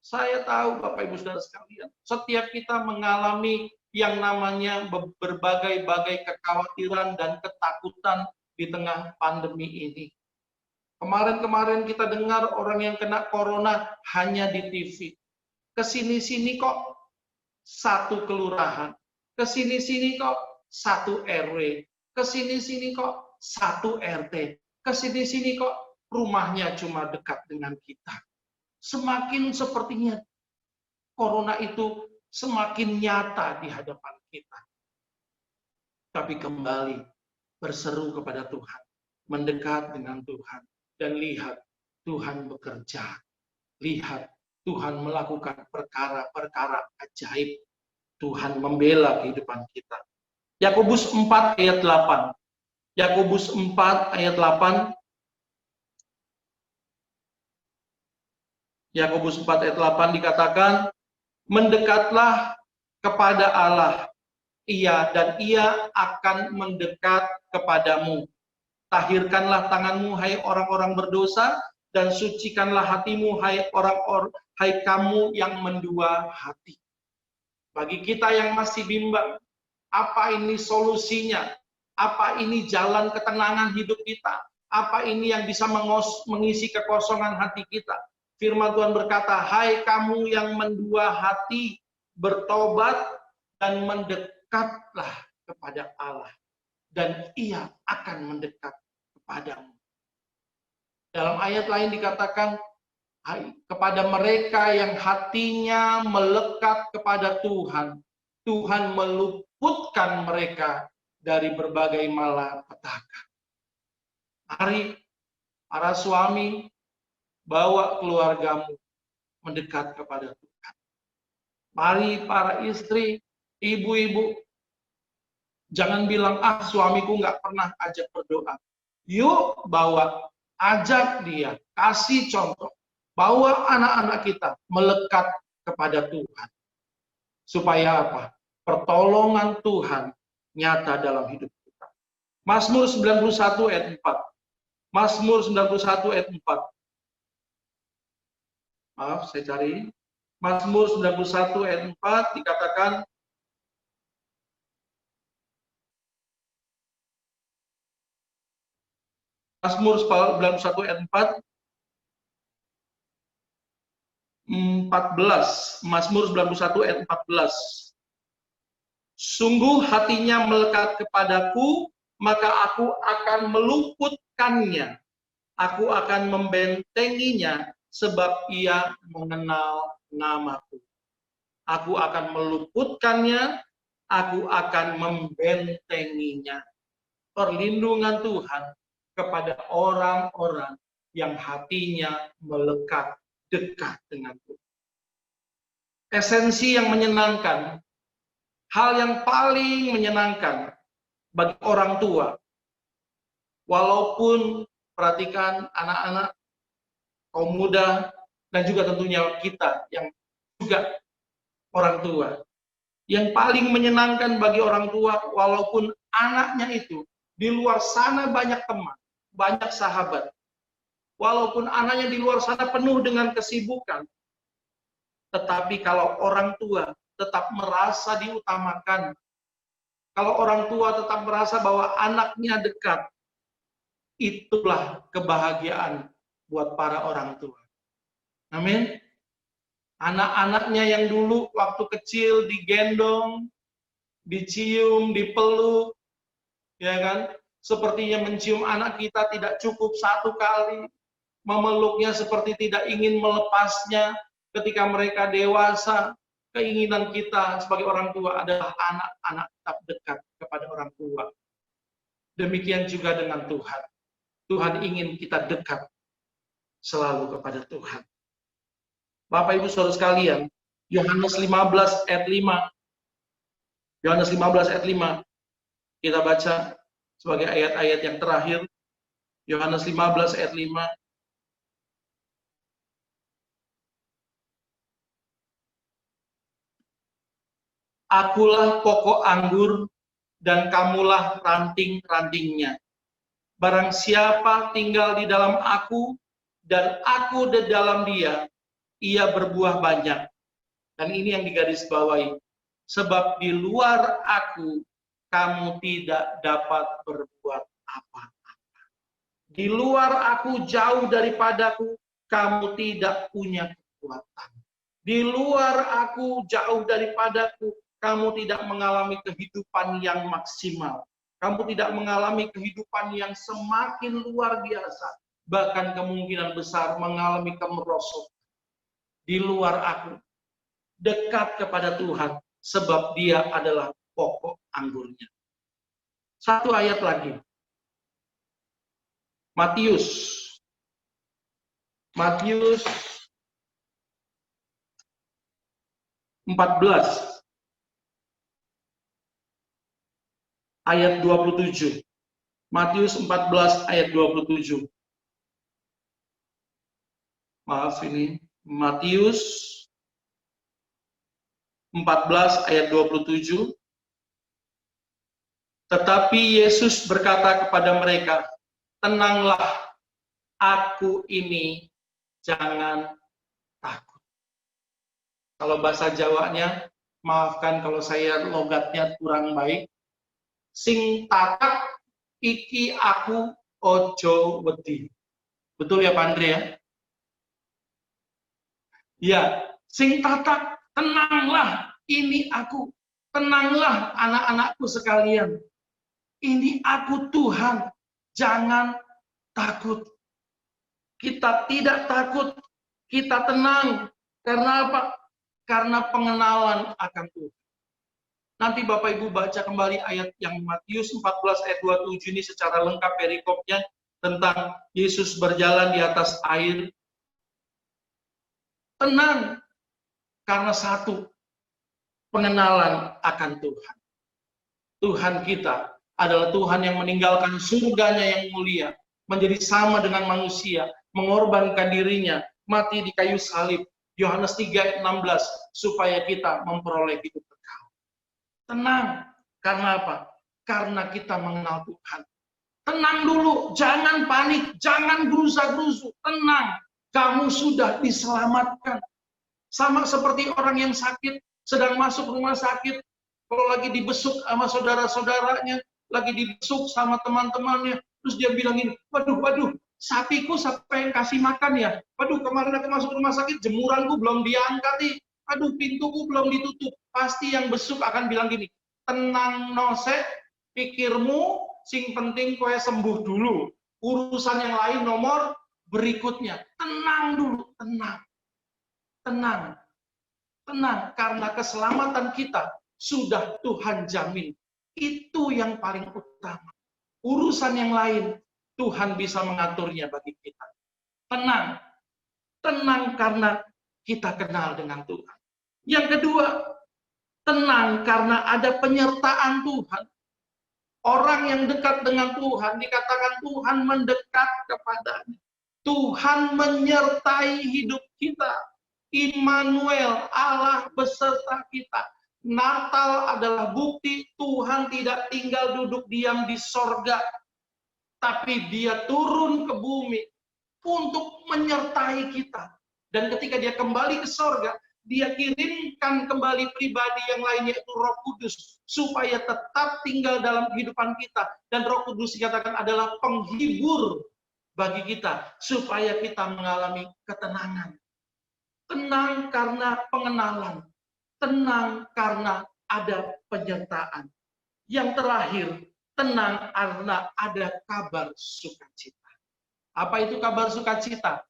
Saya tahu Bapak Ibu Saudara sekalian, setiap kita mengalami yang namanya berbagai-bagai kekhawatiran dan ketakutan di tengah pandemi ini. Kemarin-kemarin kita dengar orang yang kena corona hanya di TV. Kesini-sini kok satu kelurahan, kesini-sini kok satu RW, kesini-sini kok satu RT, kesini-sini kok rumahnya cuma dekat dengan kita. Semakin sepertinya corona itu semakin nyata di hadapan kita. Tapi kembali berseru kepada Tuhan, mendekat dengan Tuhan, dan lihat Tuhan bekerja. Lihat Tuhan melakukan perkara-perkara ajaib. Tuhan membela kehidupan kita. Yakobus 4 ayat 8. Yakobus 4 ayat 8. Yakobus 4 ayat 8 dikatakan, mendekatlah kepada Allah, dan Ia akan mendekat kepadamu. Tahirkanlah tanganmu, hai orang-orang berdosa, dan sucikanlah hatimu, hai kamu yang mendua hati. Bagi kita yang masih bimbang, apa ini solusinya? Apa ini jalan ketenangan hidup kita? Apa ini yang bisa mengisi kekosongan hati kita? Firman Tuhan berkata, hai kamu yang mendua hati, bertobat dan mendekat Dekatlah kepada Allah dan Ia akan mendekat kepadamu. Dalam ayat lain dikatakan, kepada mereka yang hatinya melekat kepada Tuhan, Tuhan meluputkan mereka dari berbagai malapetaka. Mari para suami, bawa keluargamu mendekat kepada Tuhan. Mari para istri, ibu-ibu, jangan bilang, suamiku nggak pernah ajak berdoa. Yuk bawa, ajak dia, kasih contoh. Bawa anak-anak kita melekat kepada Tuhan. Supaya apa? Pertolongan Tuhan nyata dalam hidup kita. Mazmur 91 ayat 4. Mazmur 91 ayat 4. Maaf, saya cari. Mazmur 91 ayat 4 dikatakan, Mazmur 91 ayat 4, 14. Mazmur 91 ayat 14. Sungguh hatinya melekat kepadaku, maka aku akan meluputkannya. Aku akan membentenginya, sebab ia mengenal namaku. Aku akan meluputkannya, aku akan membentenginya. Perlindungan Tuhan kepada orang-orang yang hatinya melekat dekat dengan Tuhan. Esensi yang menyenangkan, hal yang paling menyenangkan bagi orang tua, walaupun perhatikan anak-anak, kaum muda, dan juga tentunya kita yang juga orang tua. Yang paling menyenangkan bagi orang tua, walaupun anaknya itu di luar sana banyak teman, banyak sahabat. Walaupun anaknya di luar sana penuh dengan kesibukan, tetapi kalau orang tua tetap merasa diutamakan, kalau orang tua tetap merasa bahwa anaknya dekat, itulah kebahagiaan buat para orang tua. Amin. Anak-anaknya yang dulu waktu kecil digendong, dicium, dipeluk, ya kan? Sepertinya mencium anak kita tidak cukup satu kali, memeluknya seperti tidak ingin melepasnya. Ketika mereka dewasa, keinginan kita sebagai orang tua adalah anak-anak tetap dekat kepada orang tua. Demikian juga dengan Tuhan. Tuhan ingin kita dekat selalu kepada Tuhan. Bapak Ibu Saudara sekalian, Yohanes 15 ayat 5. Yohanes 15 ayat 5. Kita baca sebagai ayat-ayat yang terakhir. Yohanes 15 ayat 5. Akulah pokok anggur dan kamulah ranting-rantingnya. Barang siapa tinggal di dalam aku dan aku di dalam dia, ia berbuah banyak. Dan ini yang digarisbawahi. Sebab di luar aku, kamu tidak dapat berbuat apa-apa. Di luar aku, jauh daripadaku, kamu tidak punya kekuatan. Di luar aku, jauh daripadaku, kamu tidak mengalami kehidupan yang maksimal. Kamu tidak mengalami kehidupan yang semakin luar biasa. Bahkan kemungkinan besar mengalami kemerosotan. Di luar aku, dekat kepada Tuhan, sebab dia adalah pokok anggurnya. Satu ayat lagi. Matius 14 ayat 27. Matius 14 ayat 27. Maaf ini Matius 14 ayat 27. Tetapi Yesus berkata kepada mereka, tenanglah, aku ini, jangan takut. Kalau bahasa Jawanya, maafkan kalau saya logatnya kurang baik. Sing tatak iki aku ojo wedi. Betul ya Pak Andre ya? Ya, sing tatak, tenanglah, ini aku. Tenanglah anak-anakku sekalian. Ini aku Tuhan. Jangan takut. Kita tidak takut. Kita tenang. Karena apa? Karena pengenalan akan Tuhan. Nanti Bapak Ibu baca kembali ayat yang Matius 14 ayat 27 ini secara lengkap perikopnya tentang Yesus berjalan di atas air. Tenang. Karena satu, pengenalan akan Tuhan. Tuhan kita adalah Tuhan yang meninggalkan surganya yang mulia, menjadi sama dengan manusia, mengorbankan dirinya, mati di kayu salib, Yohanes 3 ayat 16, supaya kita memperoleh hidup kekal. Tenang, karena apa? Karena kita mengenal Tuhan. Tenang dulu, jangan panik, jangan gerusa-gerusu, tenang, kamu sudah diselamatkan. Sama seperti orang yang sakit, sedang masuk rumah sakit, kalau lagi dibesuk sama saudara-saudaranya, lagi dibesuk sama teman-temannya, terus dia bilang ini, waduh, sapiku siapa yang kasih makan ya? Waduh, kemarin aku masuk rumah sakit, jemuranku belum diangkat nih, aduh, pintuku belum ditutup. Pasti yang besuk akan bilang gini, tenang nosek, pikirmu, sing penting kowe sembuh dulu. Urusan yang lain nomor berikutnya. Tenang dulu, tenang. Tenang, karena keselamatan kita sudah Tuhan jamin. Itu yang paling utama. Urusan yang lain, Tuhan bisa mengaturnya bagi kita. Tenang karena kita kenal dengan Tuhan. Yang kedua, tenang karena ada penyertaan Tuhan. Orang yang dekat dengan Tuhan, dikatakan Tuhan mendekat kepadanya. Tuhan menyertai hidup kita. Immanuel, Allah beserta kita. Natal adalah bukti Tuhan tidak tinggal duduk diam di sorga, tapi dia turun ke bumi untuk menyertai kita. Dan ketika dia kembali ke sorga, dia kirimkan kembali pribadi yang lain, yaitu Roh Kudus, supaya tetap tinggal dalam kehidupan kita. Dan Roh Kudus dikatakan adalah penghibur bagi kita, supaya kita mengalami ketenangan. Tenang karena pengenalan. Tenang karena ada penyertaan. Yang terakhir, tenang karena ada kabar sukacita. Apa itu kabar sukacita?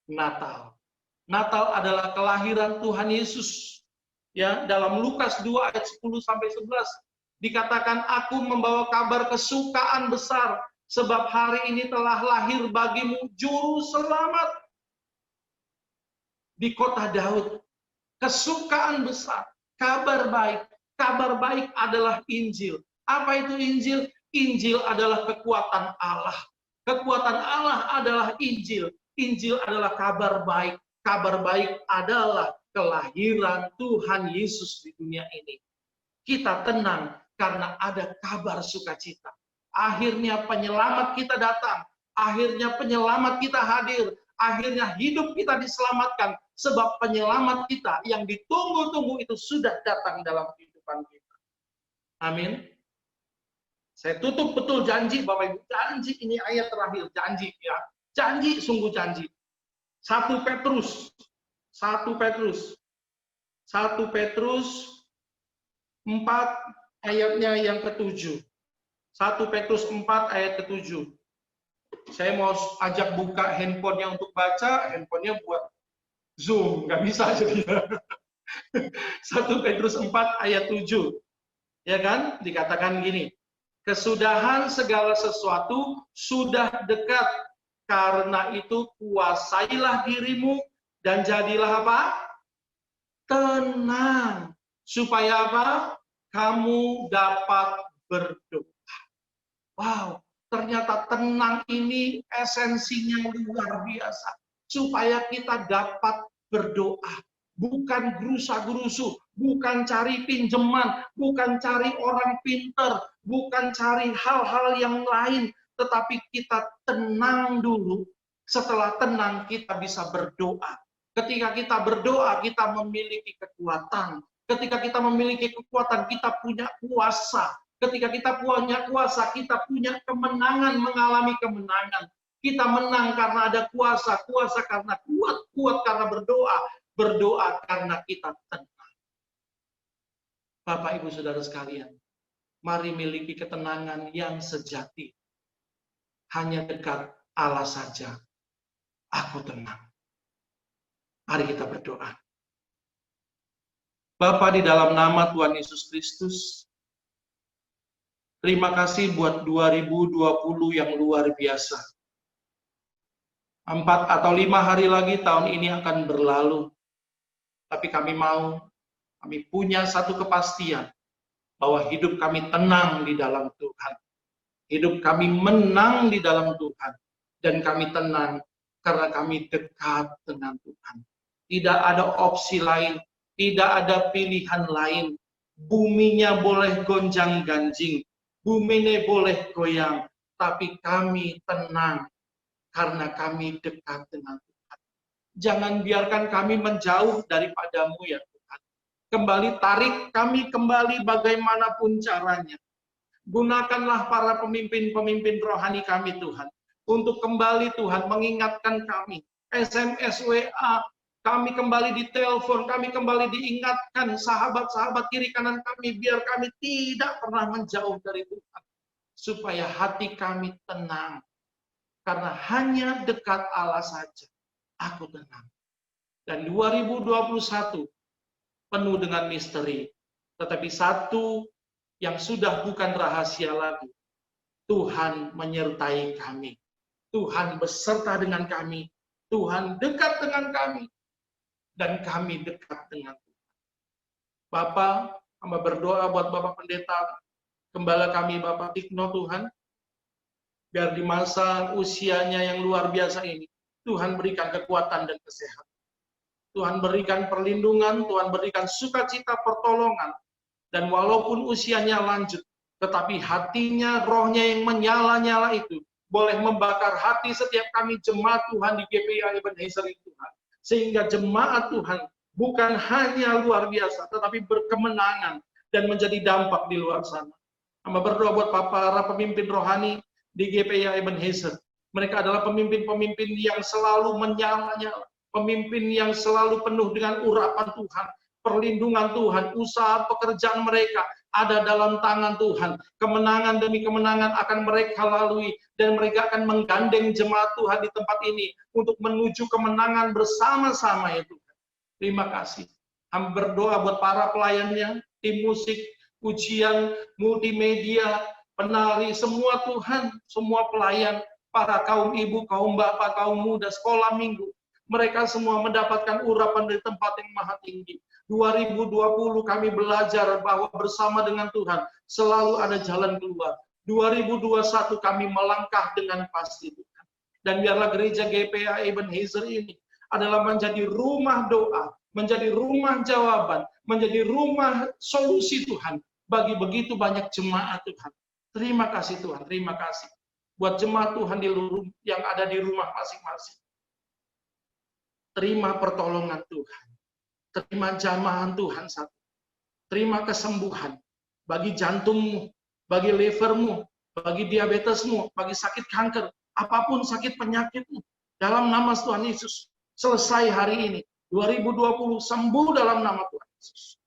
Natal. Natal adalah kelahiran Tuhan Yesus. Ya, dalam Lukas 2 ayat 10 sampai 11 dikatakan, aku membawa kabar kesukaan besar sebab hari ini telah lahir bagimu juru selamat di kota Daud. Kesukaan besar, kabar baik. Kabar baik adalah Injil. Apa itu Injil? Injil adalah kekuatan Allah. Kekuatan Allah adalah Injil. Injil adalah kabar baik. Kabar baik adalah kelahiran Tuhan Yesus di dunia ini. Kita tenang karena ada kabar sukacita. Akhirnya penyelamat kita datang. Akhirnya penyelamat kita hadir. Akhirnya hidup kita diselamatkan. Sebab penyelamat kita yang ditunggu-tunggu itu sudah datang dalam kehidupan kita. Amin. Saya tutup betul janji, Bapak Ibu. Janji, ini ayat terakhir. Janji, ya. Janji, sungguh janji. 1 Petrus 4 ayatnya yang ke-7. 1 Petrus 4 ayat ke-7. Saya mau ajak buka handphonenya untuk baca, handphonenya buat Zoom, nggak bisa jadinya. 1 Petrus 4 ayat 7. Ya kan? Dikatakan gini, kesudahan segala sesuatu sudah dekat, karena itu kuasailah dirimu dan jadilah apa? Tenang. Supaya apa? Kamu dapat berdoa. Wow, ternyata tenang ini esensinya luar biasa. Supaya kita dapat berdoa. Bukan gerusa-gerusu, bukan cari pinjaman, bukan cari orang pinter, bukan cari hal-hal yang lain, tetapi kita tenang dulu. Setelah tenang, kita bisa berdoa. Ketika kita berdoa, kita memiliki kekuatan. Ketika kita memiliki kekuatan, kita punya kuasa. Ketika kita punya kuasa, kita punya kemenangan, mengalami kemenangan. Kita menang karena ada kuasa, kuasa karena kuat, kuat karena berdoa, berdoa karena kita tenang. Bapak, Ibu, Saudara sekalian, mari miliki ketenangan yang sejati. Hanya dekat Allah saja aku tenang. Mari kita berdoa. Bapa, di dalam nama Tuhan Yesus Kristus, terima kasih buat 2020 yang luar biasa. 4 atau 5 hari lagi tahun ini akan berlalu. Tapi kami punya satu kepastian bahwa hidup kami tenang di dalam Tuhan. Hidup kami menang di dalam Tuhan. Dan kami tenang karena kami dekat dengan Tuhan. Tidak ada opsi lain, tidak ada pilihan lain. Buminya boleh gonjang-ganjing, buminya boleh goyang, tapi kami tenang karena kami dekat dengan Tuhan. Jangan biarkan kami menjauh daripadamu ya Tuhan. Kembali tarik kami kembali bagaimanapun caranya. Gunakanlah para pemimpin-pemimpin rohani kami Tuhan. Untuk kembali Tuhan mengingatkan kami. SMS, WA, kami kembali ditelepon, kami kembali diingatkan sahabat-sahabat kiri kanan kami. Biar kami tidak pernah menjauh dari Tuhan. Supaya hati kami tenang. Karena hanya dekat Allah saja aku tenang. Dan 2021 penuh dengan misteri. Tetapi satu yang sudah bukan rahasia lagi. Tuhan menyertai kami. Tuhan beserta dengan kami. Tuhan dekat dengan kami. Dan kami dekat dengan Tuhan. Bapak, hamba berdoa buat Bapak Pendeta, gembala kami Bapak Tikno Tuhan. Biar di masa usianya yang luar biasa ini, Tuhan berikan kekuatan dan kesehatan. Tuhan berikan perlindungan, Tuhan berikan sukacita pertolongan. Dan walaupun usianya lanjut, tetapi hatinya, rohnya yang menyala-nyala itu, boleh membakar hati setiap kami jemaat Tuhan di GPI Ebenezer Tuhan. Sehingga jemaat Tuhan bukan hanya luar biasa, tetapi berkemenangan dan menjadi dampak di luar sana. Hamba berdoa buat para pemimpin rohani di GPI Ebenezer. Mereka adalah pemimpin-pemimpin yang selalu menyala-nyala. Pemimpin yang selalu penuh dengan urapan Tuhan. Perlindungan Tuhan, usaha pekerjaan mereka ada dalam tangan Tuhan. Kemenangan demi kemenangan akan mereka lalui. Dan mereka akan menggandeng jemaat Tuhan di tempat ini. Untuk menuju kemenangan bersama-sama ya Tuhan. Terima kasih. Hamba berdoa buat para pelayannya, tim musik, pujian, multimedia, penari, semua Tuhan, semua pelayan, para kaum ibu, kaum bapak, kaum muda, sekolah minggu. Mereka semua mendapatkan urapan dari tempat yang maha tinggi. 2020 kami belajar bahwa bersama dengan Tuhan selalu ada jalan keluar. 2021 kami melangkah dengan pasti Tuhan. Dan biarlah gereja GPA Ebenezer ini adalah menjadi rumah doa, menjadi rumah jawaban, menjadi rumah solusi Tuhan bagi begitu banyak jemaat Tuhan. Terima kasih Tuhan, terima kasih. Buat jemaat Tuhan yang ada di rumah masing-masing. Terima pertolongan Tuhan. Terima jamahan Tuhan satu. Terima kesembuhan bagi jantungmu, bagi livermu, bagi diabetesmu, bagi sakit kanker, apapun sakit penyakitmu. Dalam nama Tuhan Yesus, selesai hari ini. 2020 sembuh dalam nama Tuhan Yesus.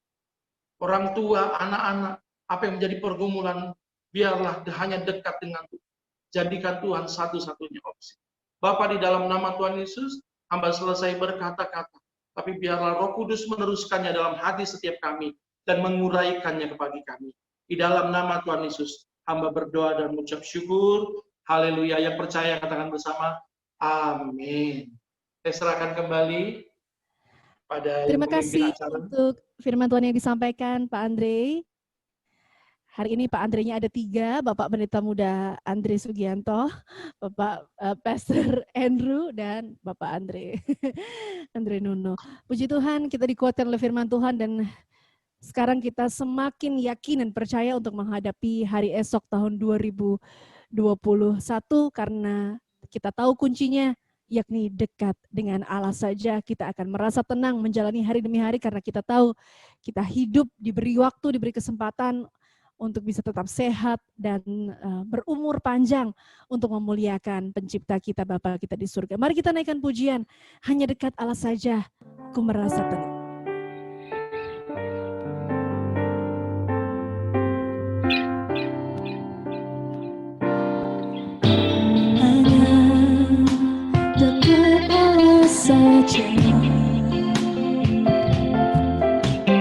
Orang tua, anak-anak, apa yang menjadi pergumulan, biarlah hanya dekat dengan Tuhan. Jadikan Tuhan satu-satunya opsi. Bapa, di dalam nama Tuhan Yesus, hamba selesai berkata-kata. Tapi biarlah Roh Kudus meneruskannya dalam hati setiap kami dan menguraikannya kepada kami. Di dalam nama Tuhan Yesus, hamba berdoa dan mengucap syukur. Haleluya. Yang percaya katakan bersama, amin. Saya serahkan kembali pada Terima kasih acara. untuk firman Tuhan yang disampaikan Pak Andre. Hari ini Pak Andre-nya ada 3, Bapak Pendeta Muda Andre Sugianto, Bapak Pastor Andrew, dan Bapak Andre, Andre Nuno. Puji Tuhan, kita dikuatkan oleh firman Tuhan dan sekarang kita semakin yakin dan percaya untuk menghadapi hari esok tahun 2021 karena kita tahu kuncinya yakni dekat dengan Allah saja. Kita akan merasa tenang menjalani hari demi hari karena kita tahu kita hidup, diberi waktu, diberi kesempatan untuk bisa tetap sehat dan berumur panjang untuk memuliakan pencipta kita, Bapa kita di surga. Mari kita naikkan pujian, hanya dekat Allah saja, ku merasa tenang. saja.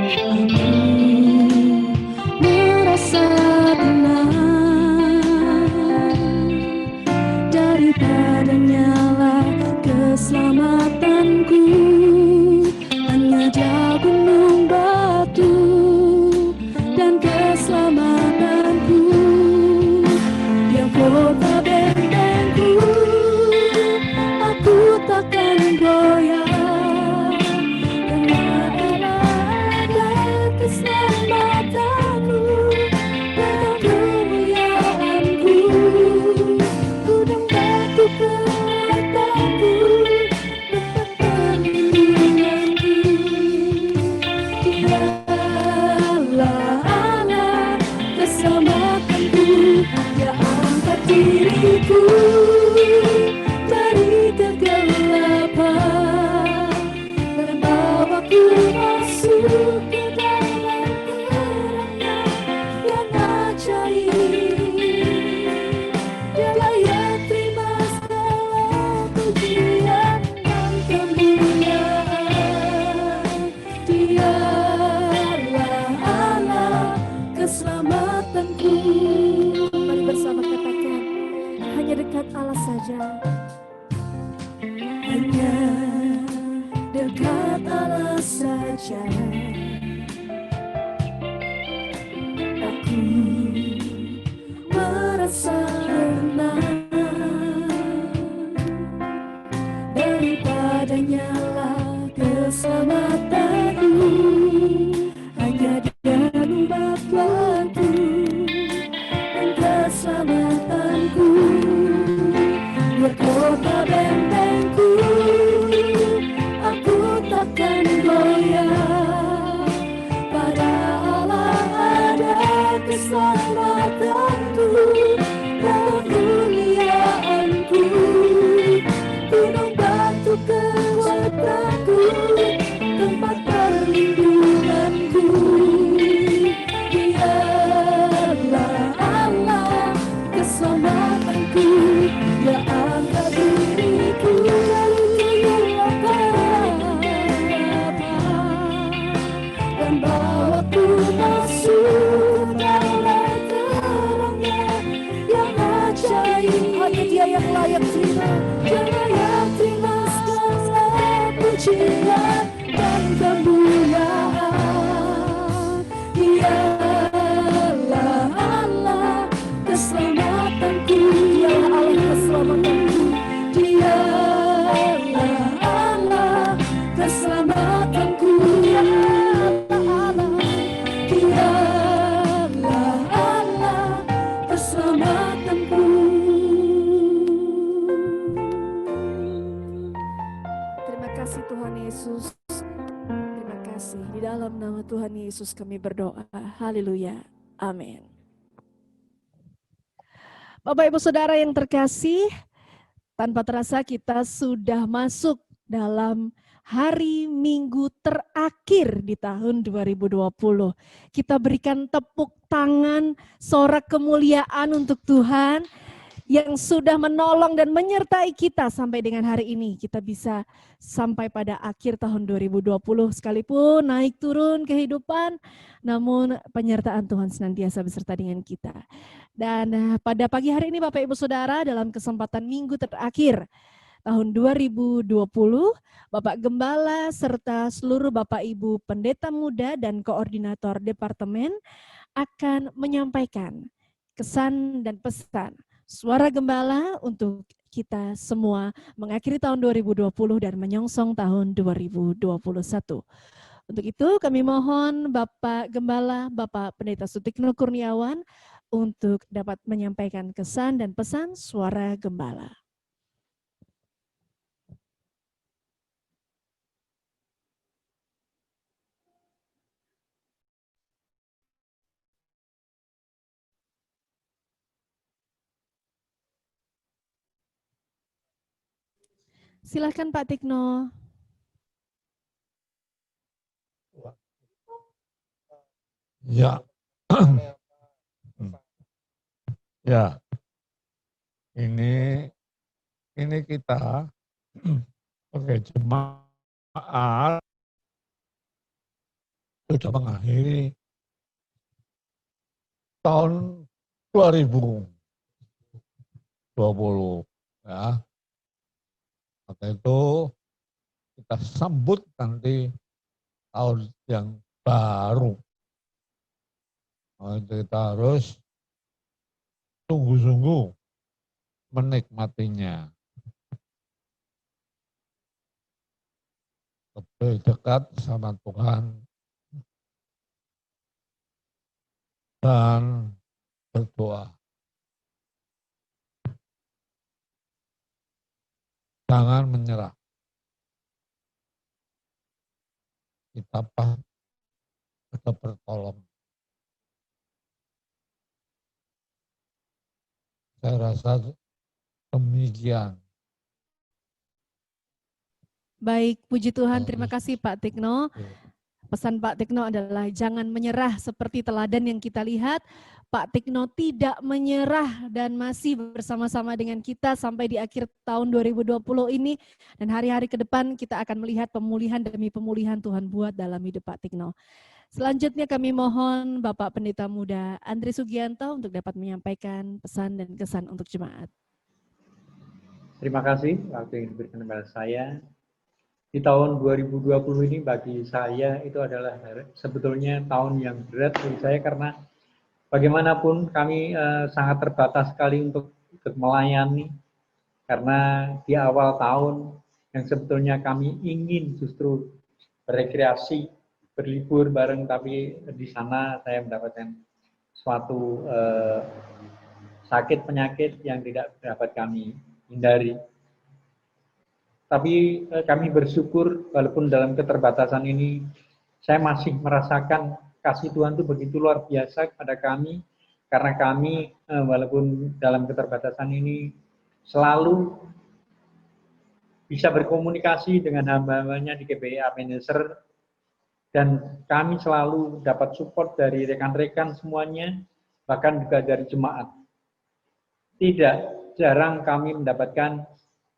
Aku merasa tenang, daripadanya lah keselamatanku. Hanya dia gunung batu dan keselamatanku. Dia kota bentengku, aku takkan goyah. Karena ada keselamatanmu dan kemuliaanku. Gunung batu kekuatanku, tempat perlindunganku. Dialah Allah keselamatanku. Dia angkat diriku dari kegelapan dan bawaku masuk ke dalam terangnya yang ajaib. Dia layak terima segala pujian dan kemuliaan. Dialah Allah keselamatanku. Mari bersama katakan, hanya dekat Allah saja. Hanya dekat Allah saja. Aku merasa renang, daripadanya lah keselamatanku. Hanya dia obat waktu dan keselamatanku. Dia kota bentengku, aku takkan goyah. Pada Allah ada keselamatanku dan kemuliaanku. Gunung batu kekuatanku, tempat perlindunganku. Dialah Allah keselamatanku. Dia angkat diriku dari kegelapan dan bawaku masuk dalam terangnya yang ajaib. Hanya dia yang layak terima, yang layak terima segala pujian dan kemuliaan. Dialah Allah keselamatanku. Dialah Allah keselamatanku. Dialah Allah keselamatanku. Dialah Allah keselamatanku. Terima kasih Tuhan Yesus. Terima kasih. Di dalam nama Tuhan Yesus kami berdoa. Haleluya. Amin. Bapak Ibu Saudara yang terkasih, tanpa terasa kita sudah masuk dalam hari Minggu terakhir di tahun 2020. Kita berikan tepuk tangan, sorak kemuliaan untuk Tuhan yang sudah menolong dan menyertai kita sampai dengan hari ini. Kita bisa sampai pada akhir tahun 2020 sekalipun naik turun kehidupan, namun penyertaan Tuhan senantiasa beserta dengan kita. Dan pada pagi hari ini Bapak Ibu Saudara, dalam kesempatan minggu terakhir tahun 2020, Bapak Gembala serta seluruh Bapak Ibu pendeta muda dan koordinator departemen akan menyampaikan kesan dan pesan Suara Gembala untuk kita semua mengakhiri tahun 2020 dan menyongsong tahun 2021. Untuk itu kami mohon Bapak Gembala, Bapak Pendeta Sutikno Kurniawan untuk dapat menyampaikan kesan dan pesan Suara Gembala. Silakan Pak Tikno. Ya. Ya. Ini kita jemaat Jemaat sudah mengakhiri tahun 2020 ya. Maka itu kita sambut nanti tahun yang baru. Nah, kita harus sungguh-sungguh menikmatinya. Lebih dekat sama Tuhan dan berdoa. Jangan menyerah. Kita bertolong. Saya rasa demikian. Baik, puji Tuhan. Terima kasih Pak Tikno. Pesan Pak Tikno adalah jangan menyerah seperti teladan yang kita lihat. Pak Tikno tidak menyerah dan masih bersama-sama dengan kita sampai di akhir tahun 2020 ini. Dan hari-hari ke depan kita akan melihat pemulihan demi pemulihan Tuhan buat dalam hidup Pak Tikno. Selanjutnya kami mohon Bapak Pendeta Muda Andre Sugianto untuk dapat menyampaikan pesan dan kesan untuk jemaat. Terima kasih waktu yang diberikan kepada saya. Di tahun 2020 ini bagi saya itu adalah sebetulnya tahun yang berat bagi saya karena bagaimanapun kami sangat terbatas sekali untuk ikut melayani karena di awal tahun yang sebetulnya kami ingin justru berekreasi, berlibur bareng, tapi di sana saya mendapatkan suatu sakit penyakit yang tidak dapat kami hindari. Tapi kami bersyukur walaupun dalam keterbatasan ini saya masih merasakan kasih Tuhan itu begitu luar biasa kepada kami karena kami walaupun dalam keterbatasan ini selalu bisa berkomunikasi dengan hamba-hambanya di GBI Ebenezer dan kami selalu dapat support dari rekan-rekan semuanya bahkan juga dari jemaat. Tidak jarang kami mendapatkan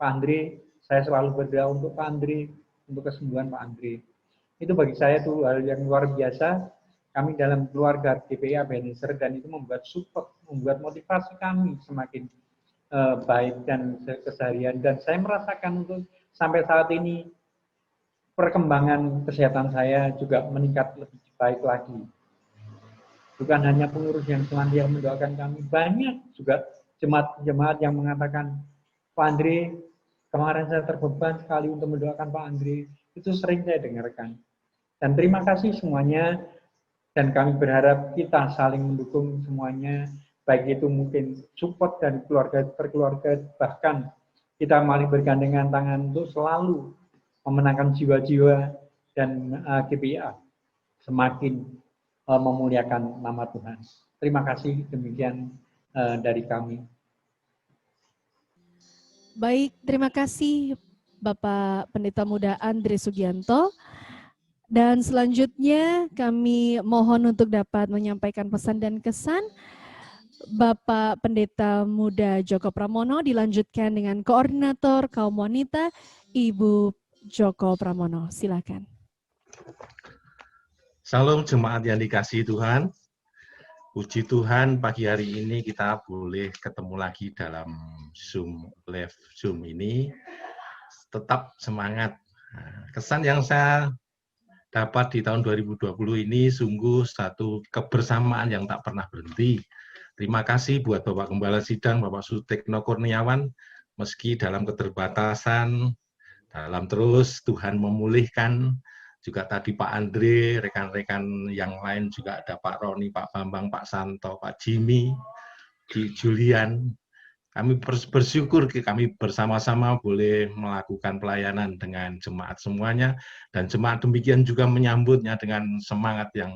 Pak Andre. Saya selalu berdoa untuk Pak Andre, untuk kesembuhan Pak Andre. Itu bagi saya itu hal yang luar biasa. Kami dalam keluarga GBI Ebenezer dan itu membuat support, membuat motivasi kami semakin baik dan keseharian. Dan saya merasakan untuk sampai saat ini perkembangan kesehatan saya juga meningkat lebih baik lagi. Bukan hanya pengurus yang selandia mendoakan kami, banyak juga jemaat-jemaat yang mengatakan, Pak Andre, kemarin saya terbeban sekali untuk mendoakan Pak Andre, itu sering saya dengarkan. Dan terima kasih semuanya, dan kami berharap kita saling mendukung semuanya, baik itu mungkin support dan keluarga per keluarga, bahkan kita malah bergandengan tangan untuk selalu memenangkan jiwa-jiwa dan GBA semakin memuliakan nama Tuhan. Terima kasih, demikian dari kami. Baik, terima kasih Bapak Pendeta Muda Andre Sugianto. Dan selanjutnya kami mohon untuk dapat menyampaikan pesan dan kesan Bapak Pendeta Muda Joko Pramono, dilanjutkan dengan Koordinator Kaum Wanita Ibu Joko Pramono. Silakan. Salam jemaat yang dikasihi Tuhan. Puji Tuhan, pagi hari ini kita boleh ketemu lagi dalam live Zoom ini. Tetap semangat. Kesan yang saya dapat di tahun 2020 ini sungguh satu kebersamaan yang tak pernah berhenti. Terima kasih buat Bapak Gembala Sidang, Bapak Sutekno Kurniawan, meski dalam keterbatasan, dalam terus Tuhan memulihkan. Juga tadi Pak Andre, rekan-rekan yang lain juga ada Pak Roni, Pak Bambang, Pak Santo, Pak Jimmy, Julian. Kami bersyukur kami bersama-sama boleh melakukan pelayanan dengan jemaat semuanya, dan jemaat demikian juga menyambutnya dengan semangat yang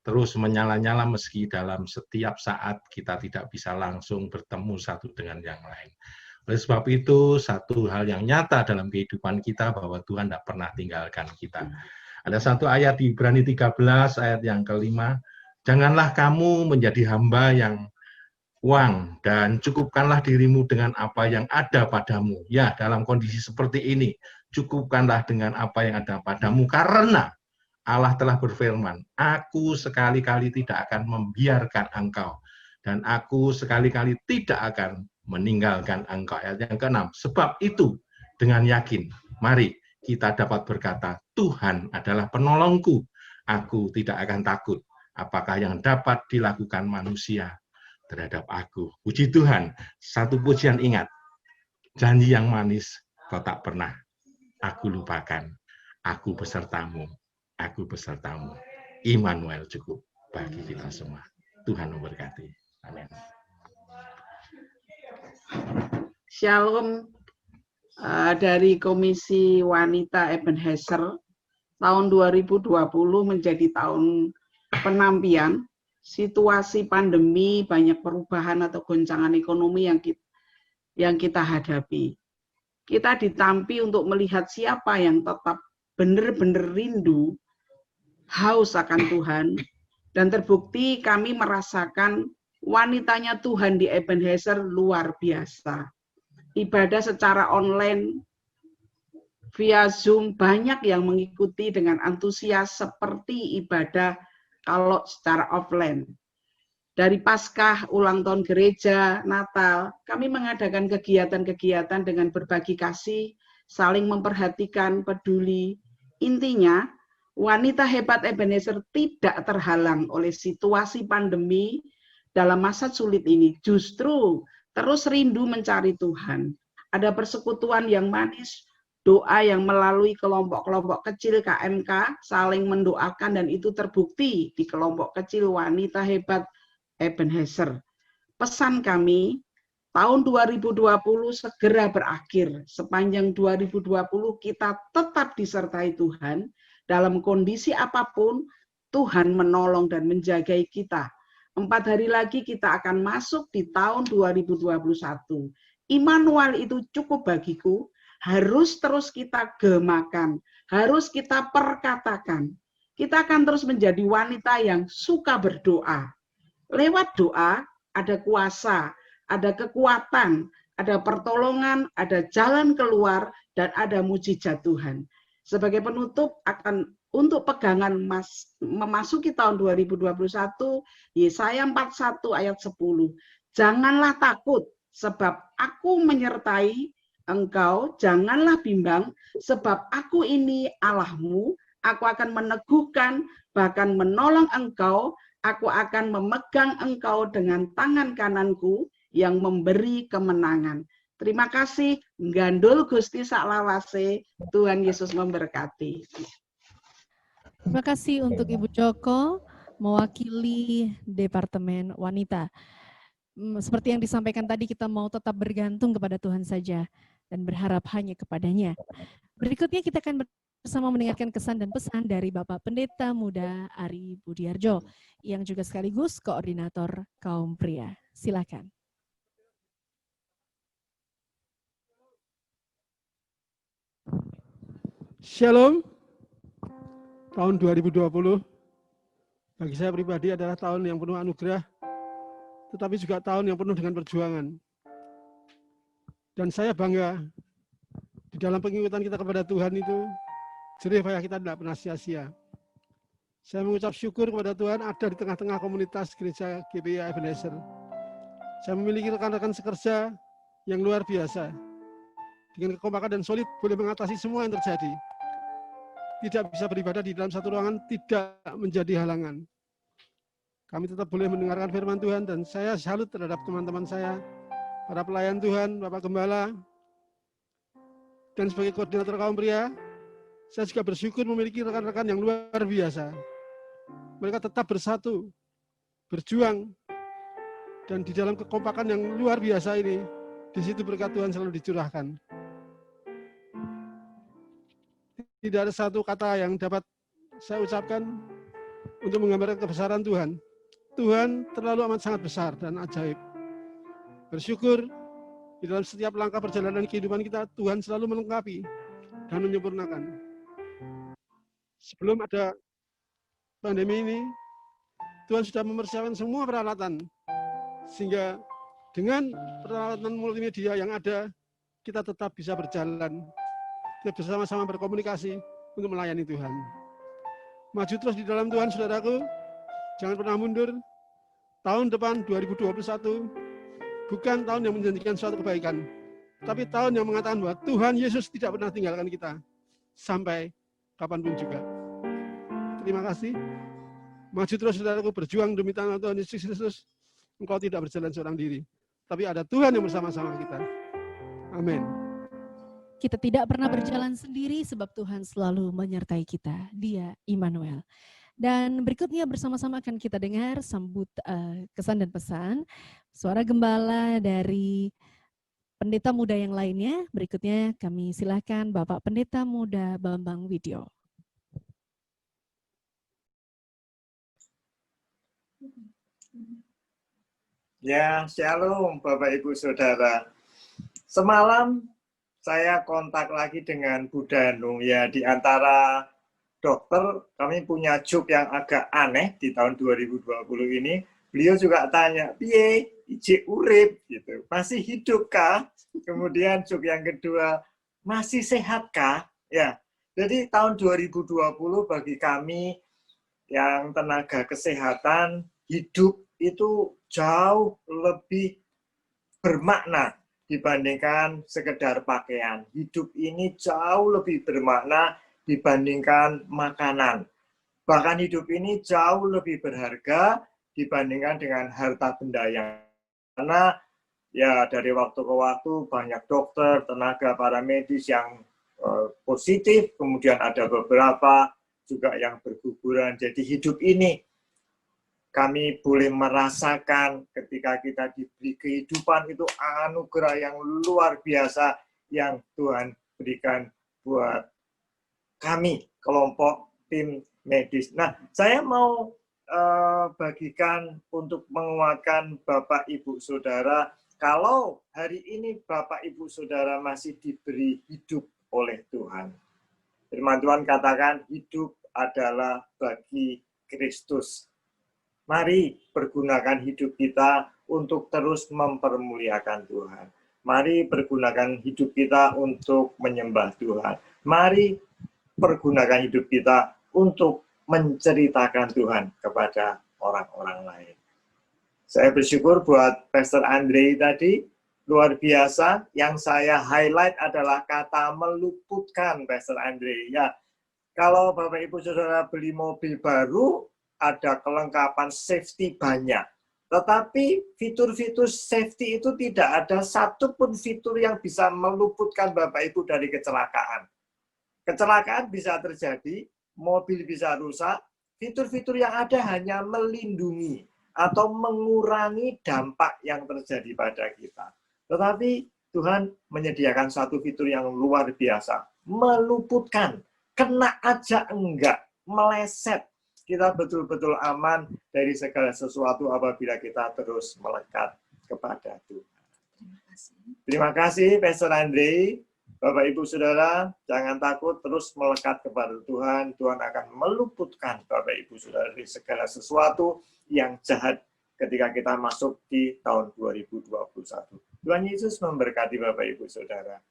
terus menyala-nyala meski dalam setiap saat kita tidak bisa langsung bertemu satu dengan yang lain. Oleh sebab itu, satu hal yang nyata dalam kehidupan kita bahwa Tuhan tidak pernah tinggalkan kita. Ada satu ayat di Ibrani 13 ayat yang kelima, janganlah kamu menjadi hamba yang uang dan cukupkanlah dirimu dengan apa yang ada padamu. Ya, dalam kondisi seperti ini, cukupkanlah dengan apa yang ada padamu, karena Allah telah berfirman, aku sekali-kali tidak akan membiarkan engkau, dan aku sekali-kali tidak akan meninggalkan engkau. Ayat yang ke-6, sebab itu dengan yakin, mari kita dapat berkata, Tuhan adalah penolongku, aku tidak akan takut, apakah yang dapat dilakukan manusia terhadap aku. Puji Tuhan, satu pujian ingat, janji yang manis kau tak pernah aku lupakan, aku besertamu. Aku besertamu. Immanuel cukup bagi kita semua. Tuhan memberkati. Amin. Shalom dari Komisi Wanita Ebenezer. Tahun 2020 menjadi tahun penampian. Situasi pandemi, banyak perubahan atau goncangan ekonomi yang kita hadapi. Kita ditampi untuk melihat siapa yang tetap benar-benar rindu, haus akan Tuhan, dan terbukti kami merasakan wanitanya Tuhan di Ebenezer luar biasa. Ibadah secara online via Zoom banyak yang mengikuti dengan antusias seperti ibadah kalau secara offline. Dari Paskah, ulang tahun gereja, Natal, kami mengadakan kegiatan-kegiatan dengan berbagi kasih, saling memperhatikan, peduli. Intinya, wanita hebat Ebenezer tidak terhalang oleh situasi pandemi dalam masa sulit ini. Justru terus rindu mencari Tuhan. Ada persekutuan yang manis, doa yang melalui kelompok-kelompok kecil KMK, saling mendoakan, dan itu terbukti di kelompok kecil wanita hebat Ebenezer. Pesan kami, tahun 2020 segera berakhir. Sepanjang 2020 kita tetap disertai Tuhan. Dalam kondisi apapun, Tuhan menolong dan menjagai kita. 4 hari lagi kita akan masuk di tahun 2021. Immanuel itu cukup bagiku, harus terus kita gemakan, harus kita perkatakan. Kita akan terus menjadi wanita yang suka berdoa. Lewat doa ada kuasa, ada kekuatan, ada pertolongan, ada jalan keluar, dan ada mujizat Tuhan. Sebagai penutup untuk pegangan memasuki tahun 2021, Yesaya 41 ayat 10. Janganlah takut, sebab aku menyertai engkau, janganlah bimbang, sebab aku ini Allahmu, aku akan meneguhkan, bahkan menolong engkau, aku akan memegang engkau dengan tangan kananku yang memberi kemenangan. Terima kasih, Gandul Gusti Saklawase, Tuhan Yesus memberkati. Terima kasih untuk Ibu Joko, mewakili Departemen Wanita. Seperti yang disampaikan tadi, kita mau tetap bergantung kepada Tuhan saja dan berharap hanya kepadanya. Berikutnya kita akan bersama mendengarkan kesan dan pesan dari Bapak Pendeta Muda Ari Budiarjo, yang juga sekaligus koordinator kaum pria. Silakan. Shalom. Tahun 2020 bagi saya pribadi adalah tahun yang penuh anugerah, tetapi juga tahun yang penuh dengan perjuangan. Dan saya bangga di dalam pengikutan kita kepada Tuhan itu, jerih payah kita tidak pernah sia-sia. Saya mengucap syukur kepada Tuhan ada di tengah-tengah komunitas gereja GPI Ebenezer. Saya memiliki rekan-rekan sekerja yang luar biasa. Dengan kekompakan dan solid boleh mengatasi semua yang terjadi. Tidak bisa beribadah di dalam satu ruangan tidak menjadi halangan. Kami tetap boleh mendengarkan firman Tuhan, dan saya salut terhadap teman-teman saya, para pelayan Tuhan, Bapak Gembala, dan sebagai koordinator kaum pria, saya juga bersyukur memiliki rekan-rekan yang luar biasa. Mereka tetap bersatu, berjuang, dan di dalam kekompakan yang luar biasa ini, di situ berkat Tuhan selalu dicurahkan. Tidak ada satu kata yang dapat saya ucapkan untuk menggambarkan kebesaran Tuhan. Tuhan terlalu amat sangat besar dan ajaib. Bersyukur di dalam setiap langkah perjalanan kehidupan kita, Tuhan selalu melengkapi dan menyempurnakan. Sebelum ada pandemi ini, Tuhan sudah mempersiapkan semua peralatan, sehingga dengan peralatan multimedia yang ada, kita tetap bisa berjalan kita bersama-sama berkomunikasi untuk melayani Tuhan. Maju terus di dalam Tuhan, saudaraku. Jangan pernah mundur. Tahun depan 2021 bukan tahun yang menjanjikan suatu kebaikan, tapi tahun yang mengatakan bahwa Tuhan Yesus tidak pernah tinggalkan kita sampai kapanpun juga. Terima kasih. Maju terus, saudaraku, berjuang demi tangan Tuhan Yesus Kristus. Engkau tidak berjalan seorang diri, tapi ada Tuhan yang bersama-sama kita. Amin. Kita tidak pernah berjalan sendiri sebab Tuhan selalu menyertai kita. Dia Immanuel. Dan berikutnya bersama-sama akan kita dengar kesan dan pesan suara gembala dari pendeta muda yang lainnya. Berikutnya kami silakan Bapak Pendeta Muda Bambang Widyo. Ya, shalom Bapak Ibu Saudara. Semalam saya kontak lagi dengan Bu Danung, ya, di antara dokter kami punya joke yang agak aneh di tahun 2020 ini. Beliau juga tanya, piye ije urip gitu, masih hidup kah? Kemudian joke yang kedua, masih sehat kah? Ya, jadi tahun 2020 bagi kami yang tenaga kesehatan, hidup itu jauh lebih bermakna dibandingkan sekedar pakaian. Hidup ini jauh lebih bermakna dibandingkan makanan. Bahkan hidup ini jauh lebih berharga dibandingkan dengan harta benda yang, karena ya dari waktu ke waktu banyak dokter, tenaga, para medis yang positif, kemudian ada beberapa juga yang berguguran. Jadi hidup ini kami boleh merasakan ketika kita diberi kehidupan itu anugerah yang luar biasa yang Tuhan berikan buat kami, kelompok tim medis. Nah, saya mau bagikan untuk menguatkan Bapak Ibu Saudara, kalau hari ini Bapak Ibu Saudara masih diberi hidup oleh Tuhan. Firman Tuhan katakan hidup adalah bagi Kristus. Mari pergunakan hidup kita untuk terus mempermuliakan Tuhan. Mari pergunakan hidup kita untuk menyembah Tuhan. Mari pergunakan hidup kita untuk menceritakan Tuhan kepada orang-orang lain. Saya bersyukur buat Pastor Andre tadi, luar biasa. Yang saya highlight adalah kata meluputkan, Pastor Andre. Ya, kalau Bapak Ibu Saudara beli mobil baru, ada kelengkapan safety banyak. Tetapi fitur-fitur safety itu tidak ada satupun fitur yang bisa meluputkan Bapak Ibu dari kecelakaan. Kecelakaan bisa terjadi, mobil bisa rusak, fitur-fitur yang ada hanya melindungi atau mengurangi dampak yang terjadi pada kita. Tetapi Tuhan menyediakan satu fitur yang luar biasa, meluputkan, kena aja enggak, meleset. Kita betul-betul aman dari segala sesuatu apabila kita terus melekat kepada Tuhan. Terima kasih, Pastor Andre. Bapak Ibu Saudara, jangan takut, terus melekat kepada Tuhan. Tuhan akan meluputkan Bapak Ibu Saudara dari segala sesuatu yang jahat ketika kita masuk di tahun 2021. Tuhan Yesus memberkati Bapak Ibu Saudara.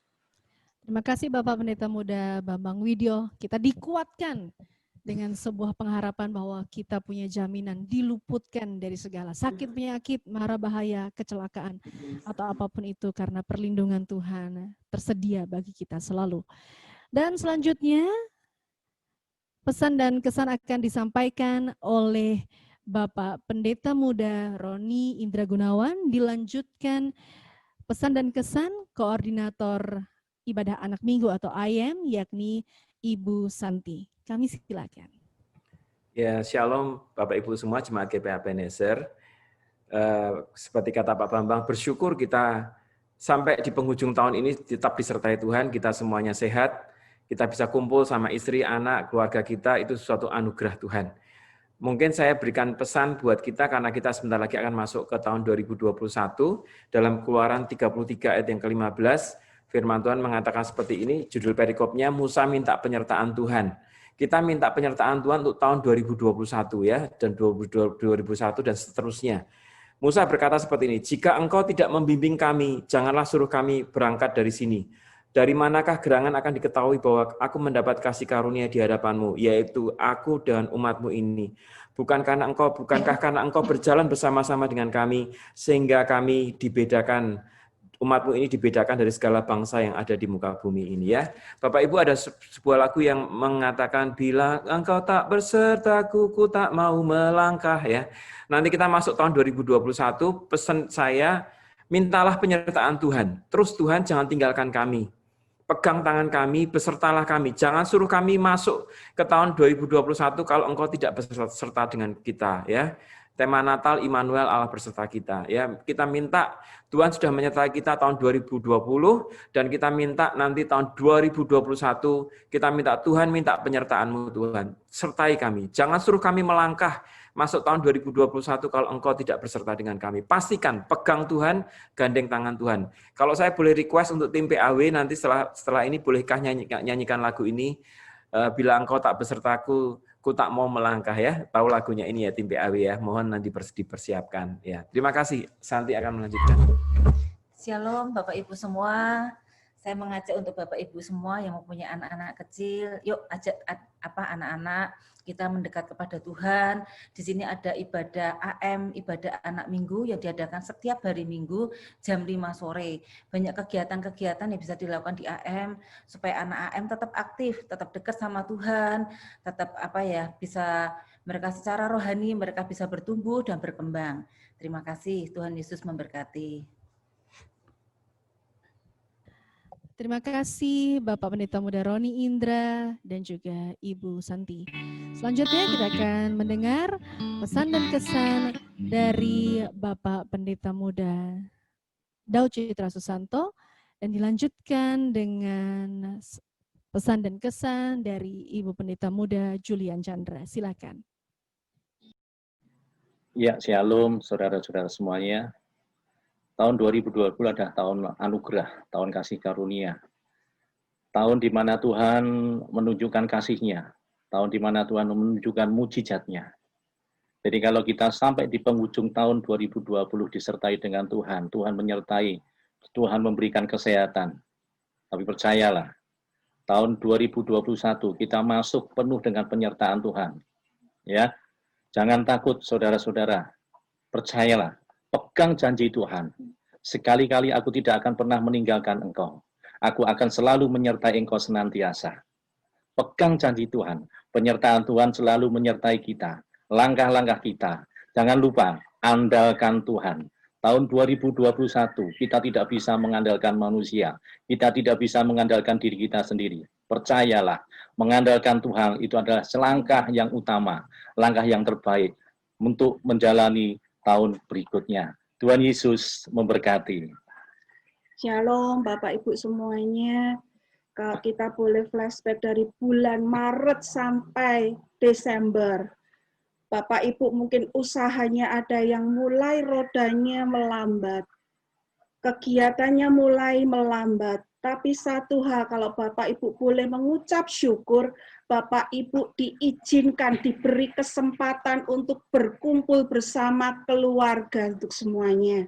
Terima kasih Bapak Pendeta Muda Bambang Widyo. Kita dikuatkan dengan sebuah pengharapan bahwa kita punya jaminan diluputkan dari segala sakit, penyakit, mara bahaya, kecelakaan, atau apapun itu karena perlindungan Tuhan tersedia bagi kita selalu. Dan selanjutnya, pesan dan kesan akan disampaikan oleh Bapak Pendeta Muda Roni Indra Gunawan, dilanjutkan pesan dan kesan Koordinator Ibadah Anak Minggu atau IM, yakni Ibu Santi. Kami silakan. Ya, shalom Bapak Ibu semua, Jemaat GPA Ebenezer. Seperti kata Pak Bambang, bersyukur kita sampai di penghujung tahun ini tetap disertai Tuhan, kita semuanya sehat, kita bisa kumpul sama istri, anak, keluarga kita, itu suatu anugerah Tuhan. Mungkin saya berikan pesan buat kita karena kita sebentar lagi akan masuk ke tahun 2021, dalam Keluaran 33 ayat yang ke-15, firman Tuhan mengatakan seperti ini, judul perikopnya, Musa minta penyertaan Tuhan. Kita minta penyertaan Tuhan untuk tahun 2021 ya, dan 2021 dan seterusnya. Musa berkata seperti ini, jika engkau tidak membimbing kami, janganlah suruh kami berangkat dari sini. Dari manakah gerangan akan diketahui bahwa aku mendapat kasih karunia di hadapanmu, yaitu aku dan umatmu ini. Bukankah karena engkau berjalan bersama-sama dengan kami, sehingga kami dibedakan, umatmu ini dibedakan dari segala bangsa yang ada di muka bumi ini, ya. Bapak Ibu, ada sebuah lagu yang mengatakan, bila engkau tak bersertaku, ku tak mau melangkah, ya. Nanti kita masuk tahun 2021, pesan saya, mintalah penyertaan Tuhan. Terus Tuhan jangan tinggalkan kami. Pegang tangan kami, besertalah kami. Jangan suruh kami masuk ke tahun 2021 kalau engkau tidak beserta dengan kita, ya. Tema Natal, Immanuel, Allah beserta kita. Ya, kita minta Tuhan sudah menyertai kita tahun 2020 dan kita minta nanti tahun 2021 kita minta Tuhan, minta penyertaan-Mu Tuhan. Sertai kami. Jangan suruh kami melangkah masuk tahun 2021 kalau engkau tidak beserta dengan kami. Pastikan pegang Tuhan, gandeng tangan Tuhan. Kalau saya boleh request untuk tim PAW nanti setelah ini bolehkah nyanyikan lagu ini? Bila engkau tak besertaku, ku tak mau melangkah, ya. Tahu lagunya ini ya tim PAW, ya. Mohon nanti dipersiapkan, ya. Terima kasih. Santi akan melanjutkan. Shalom Bapak Ibu semua. Saya mengajak untuk Bapak Ibu semua yang mempunyai anak-anak kecil, yuk ajak anak-anak kita mendekat kepada Tuhan. Di sini ada ibadah AM, ibadah anak minggu yang diadakan setiap hari Minggu jam 5 sore. Banyak kegiatan-kegiatan yang bisa dilakukan di AM supaya anak AM tetap aktif, tetap dekat sama Tuhan, tetap bisa mereka secara rohani mereka bisa bertumbuh dan berkembang. Terima kasih, Tuhan Yesus memberkati. Terima kasih Bapak Pendeta Muda Roni Indra dan juga Ibu Santi. Selanjutnya kita akan mendengar pesan dan kesan dari Bapak Pendeta Muda Daud Citra Susanto dan dilanjutkan dengan pesan dan kesan dari Ibu Pendeta Muda Julian Chandra. Silakan. Ya, shalom saudara-saudara semuanya. Tahun 2020 adalah tahun anugerah, tahun kasih karunia. Tahun di mana Tuhan menunjukkan kasih-Nya, tahun di mana Tuhan menunjukkan mujizat-Nya. Jadi kalau kita sampai di penghujung tahun 2020 disertai dengan Tuhan, Tuhan menyertai, Tuhan memberikan kesehatan. Tapi percayalah, tahun 2021 kita masuk penuh dengan penyertaan Tuhan. Ya, jangan takut saudara-saudara, percayalah. Pegang janji Tuhan. Sekali-kali aku tidak akan pernah meninggalkan engkau. Aku akan selalu menyertai engkau senantiasa. Pegang janji Tuhan. Penyertaan Tuhan selalu menyertai kita. Langkah-langkah kita. Jangan lupa, andalkan Tuhan. Tahun 2021, kita tidak bisa mengandalkan manusia. Kita tidak bisa mengandalkan diri kita sendiri. Percayalah, mengandalkan Tuhan itu adalah selangkah yang utama. Langkah yang terbaik untuk menjalani tahun berikutnya. Tuhan Yesus memberkati. Shalom Bapak Ibu semuanya. Kalau kita boleh flashback dari bulan Maret sampai Desember. Bapak Ibu mungkin usahanya ada yang mulai rodanya melambat. Kegiatannya mulai melambat. Tapi satu hal, kalau Bapak Ibu boleh mengucap syukur, Bapak Ibu diizinkan, diberi kesempatan untuk berkumpul bersama keluarga untuk semuanya.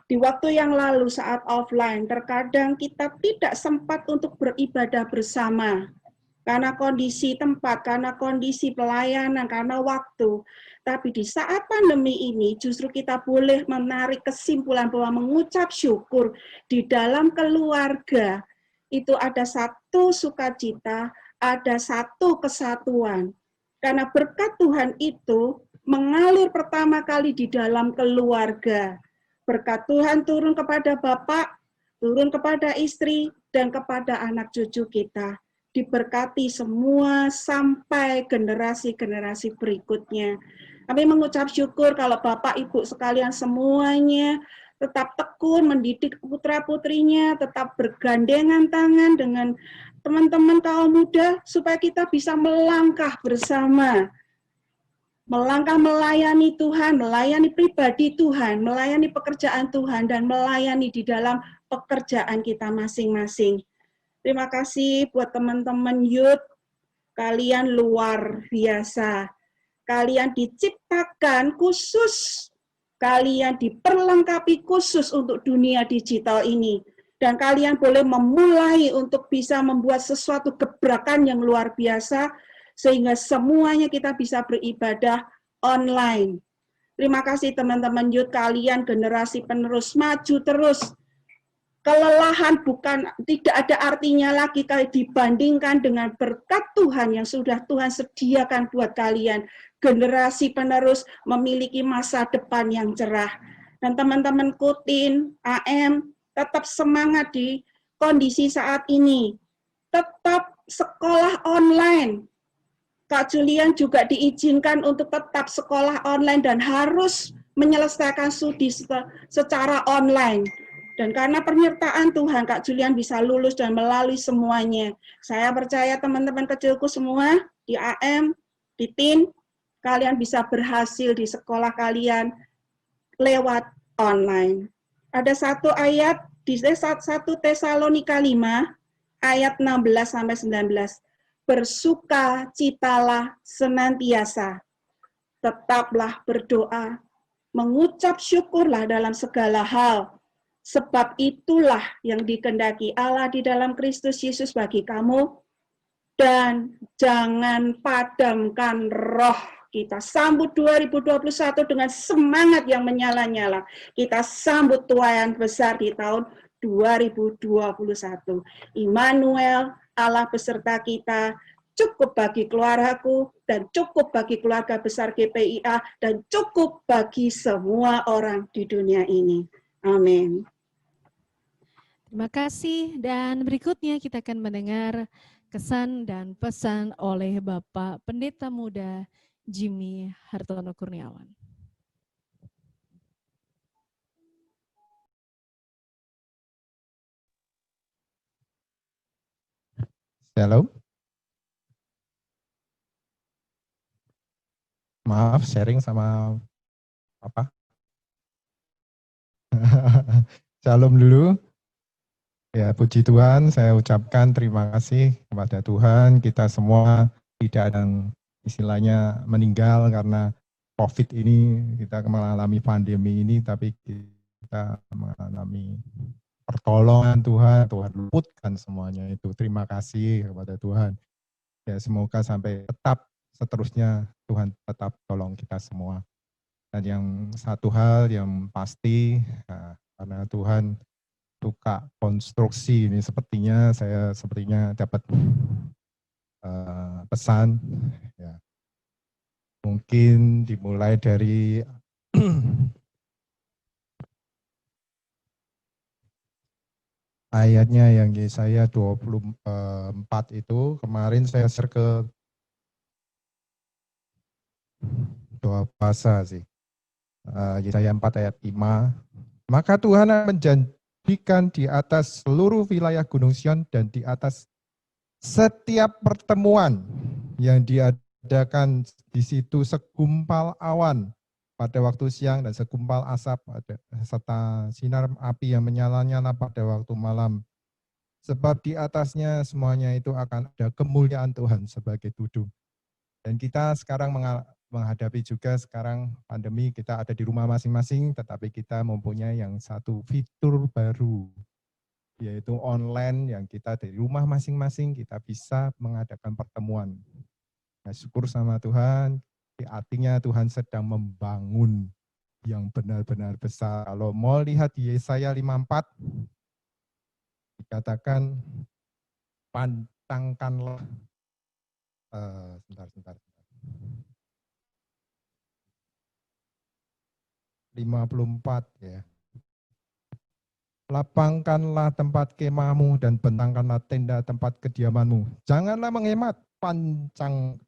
Di waktu yang lalu saat offline, terkadang kita tidak sempat untuk beribadah bersama. Karena kondisi tempat, karena kondisi pelayanan, karena waktu. Tapi di saat pandemi ini justru kita boleh menarik kesimpulan bahwa mengucap syukur di dalam keluarga itu ada satu sukacita, ada satu kesatuan. Karena berkat Tuhan itu mengalir pertama kali di dalam keluarga. Berkat Tuhan turun kepada Bapak, turun kepada istri, dan kepada anak cucu kita. Diberkati semua sampai generasi-generasi berikutnya. Kami mengucap syukur kalau Bapak Ibu sekalian semuanya tetap tekun mendidik putra-putrinya, tetap bergandengan tangan dengan teman-teman kaum muda supaya kita bisa melangkah bersama. Melangkah melayani Tuhan, melayani pribadi Tuhan, melayani pekerjaan Tuhan, dan melayani di dalam pekerjaan kita masing-masing. Terima kasih buat teman-teman youth, kalian luar biasa. Kalian diciptakan khusus, kalian diperlengkapi khusus untuk dunia digital ini. dan kalian boleh memulai untuk bisa membuat sesuatu gebrakan yang luar biasa, sehingga semuanya kita bisa beribadah online. Terima kasih teman-teman youth kalian, generasi penerus, maju terus. Kelelahan tidak ada artinya lagi kalau dibandingkan dengan berkat Tuhan yang sudah Tuhan sediakan buat kalian. Generasi penerus memiliki masa depan yang cerah. Dan teman-teman Kutin, AM, tetap semangat di kondisi saat ini. Tetap sekolah online. Kak Julian juga diizinkan untuk tetap sekolah online dan harus menyelesaikan studi secara online. Dan karena penyertaan Tuhan, Kak Julian bisa lulus dan melalui semuanya. Saya percaya teman-teman kecilku semua di AM, di TIN, kalian bisa berhasil di sekolah kalian lewat online. Ada satu ayat di 1 Tesalonika 5, ayat 16-19. Bersukacitalah senantiasa, tetaplah berdoa, mengucap syukurlah dalam segala hal, sebab itulah yang dikehendaki Allah di dalam Kristus Yesus bagi kamu, dan jangan padamkan roh. Kita sambut 2021 dengan semangat yang menyala-nyala. Kita sambut tuaian besar di tahun 2021. Immanuel, Allah beserta kita, cukup bagi keluargaku, dan cukup bagi keluarga besar GPIA, dan cukup bagi semua orang di dunia ini. Amin. Terima kasih, dan berikutnya kita akan mendengar kesan dan pesan oleh Bapak Pendeta Muda Jimmy Hartono Kurniawan. Halo. Maaf, sharing sama apa? Shalom dulu. Ya, puji Tuhan, saya ucapkan terima kasih kepada Tuhan. Kita semua tidak ada yang istilahnya meninggal karena COVID ini, kita mengalami pandemi ini, tapi kita mengalami pertolongan Tuhan, Tuhan luputkan semuanya itu. Terima kasih kepada Tuhan. Ya, semoga sampai tetap seterusnya Tuhan tetap tolong kita semua. Dan yang satu hal yang pasti, karena Tuhan suka konstruksi ini, sepertinya saya dapat pesan. Ya. Mungkin dimulai dari ayatnya yang Yesaya 24 itu, kemarin saya share ke doa puasa sih. Yesaya 4 ayat 5. Maka Tuhan menjanjikan di atas seluruh wilayah Gunung Sion dan di atas setiap pertemuan yang diadakan di situ segumpal awan pada waktu siang dan segumpal asap serta sinar api yang menyala-nyala pada waktu malam. Sebab di atasnya semuanya itu akan ada kemuliaan Tuhan sebagai tudung. Dan kita sekarang menghadapi juga sekarang pandemi, kita ada di rumah masing-masing, tetapi kita mempunyai yang satu fitur baru, yaitu online, yang kita dari rumah masing-masing kita bisa mengadakan pertemuan. Nah, syukur sama Tuhan, artinya Tuhan sedang membangun yang benar-benar besar. Kalau mau lihat di Yesaya 54, dikatakan pantangkanlah, sebentar. 54 ya. Lapangkanlah tempat kemahmu dan bentangkanlah tenda tempat kediamanmu. Janganlah menghemat,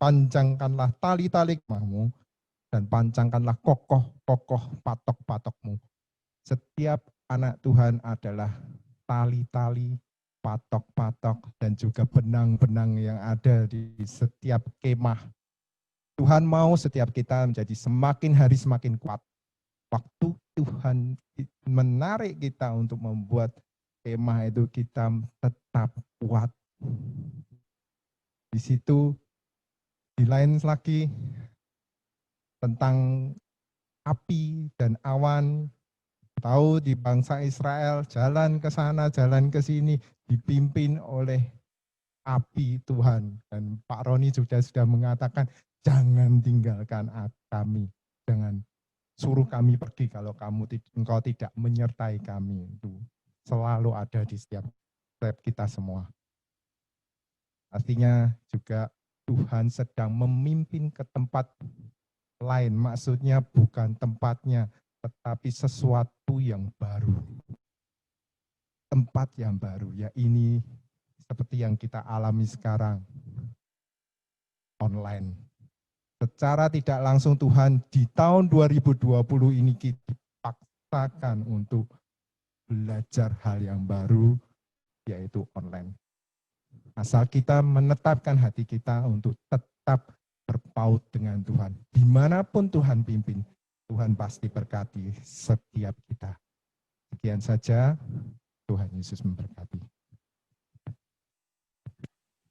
panjangkanlah tali-tali kemahmu dan pancangkanlah kokoh-kokoh patok-patokmu. Setiap anak Tuhan adalah tali-tali, patok-patok, dan juga benang-benang yang ada di setiap kemah. Tuhan mau setiap kita menjadi semakin hari semakin kuat. Waktu Tuhan menarik kita untuk membuat kemah itu, kita tetap kuat. Di situ, di lain lagi, tentang api dan awan, tahu di bangsa Israel jalan ke sana, jalan ke sini dipimpin oleh api Tuhan. Dan Pak Roni sudah mengatakan, jangan tinggalkan kami, jangan suruh kami pergi kalau engkau tidak menyertai kami. Itu selalu ada di setiap kita semua. Artinya juga Tuhan sedang memimpin ke tempat lain, maksudnya bukan tempatnya, tetapi sesuatu yang baru. Tempat yang baru, ya ini seperti yang kita alami sekarang, online. Secara tidak langsung Tuhan di tahun 2020 ini kita dipaksakan untuk belajar hal yang baru, yaitu online. Asal kita menetapkan hati kita untuk tetap berpaut dengan Tuhan. Dimanapun Tuhan pimpin, Tuhan pasti berkati setiap kita. Sekian saja, Tuhan Yesus memberkati.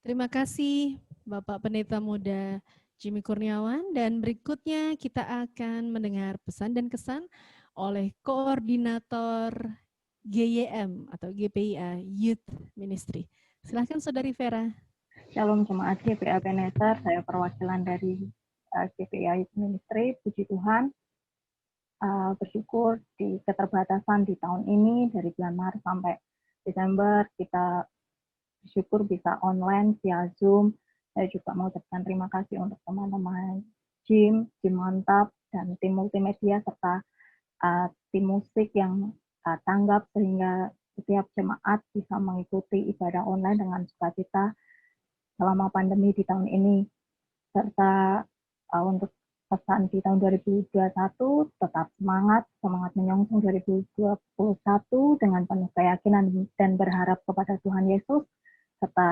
Terima kasih Bapak Pendeta Muda Jimmy Kurniawan, dan berikutnya kita akan mendengar pesan dan kesan oleh Koordinator GYM atau GPIA Youth Ministry. Silahkan Saudari Vera. Shalom jemaat GPIA Ebenezer, saya perwakilan dari GPIA Youth Ministry. Puji Tuhan, bersyukur di keterbatasan di tahun ini, dari bulan Maret sampai Desember, kita bersyukur bisa online via Zoom. Saya juga mengucapkan terima kasih untuk teman-teman Jim Mantap, dan tim multimedia, serta tim musik yang tanggap sehingga setiap jemaat bisa mengikuti ibadah online dengan sukacita selama pandemi di tahun ini. Serta untuk pesan di tahun 2021, tetap semangat menyongsong 2021 dengan penuh keyakinan dan berharap kepada Tuhan Yesus. Serta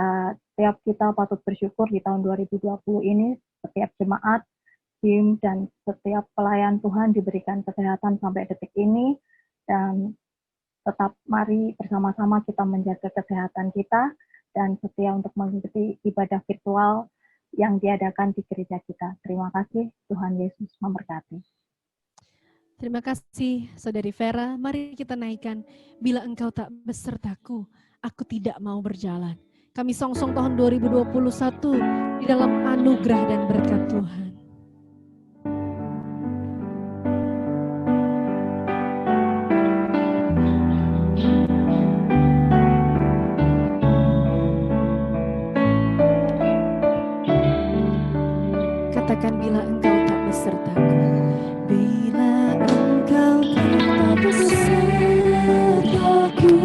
setiap kita patut bersyukur di tahun 2020 ini, setiap jemaat, tim, dan setiap pelayan Tuhan diberikan kesehatan sampai detik ini, dan tetap mari bersama-sama kita menjaga kesehatan kita dan setia untuk mengikuti ibadah virtual yang diadakan di gereja kita. Terima kasih, Tuhan Yesus memberkati. Terima kasih Saudari Vera. Mari kita naikkan Bila Engkau Tak Besertaku, Aku Tidak Mau Berjalan. Kami songsong tahun 2021 di dalam anugerah dan berkat Tuhan. Katakan bila engkau tak besertaku, bila engkau tak besertaku, ku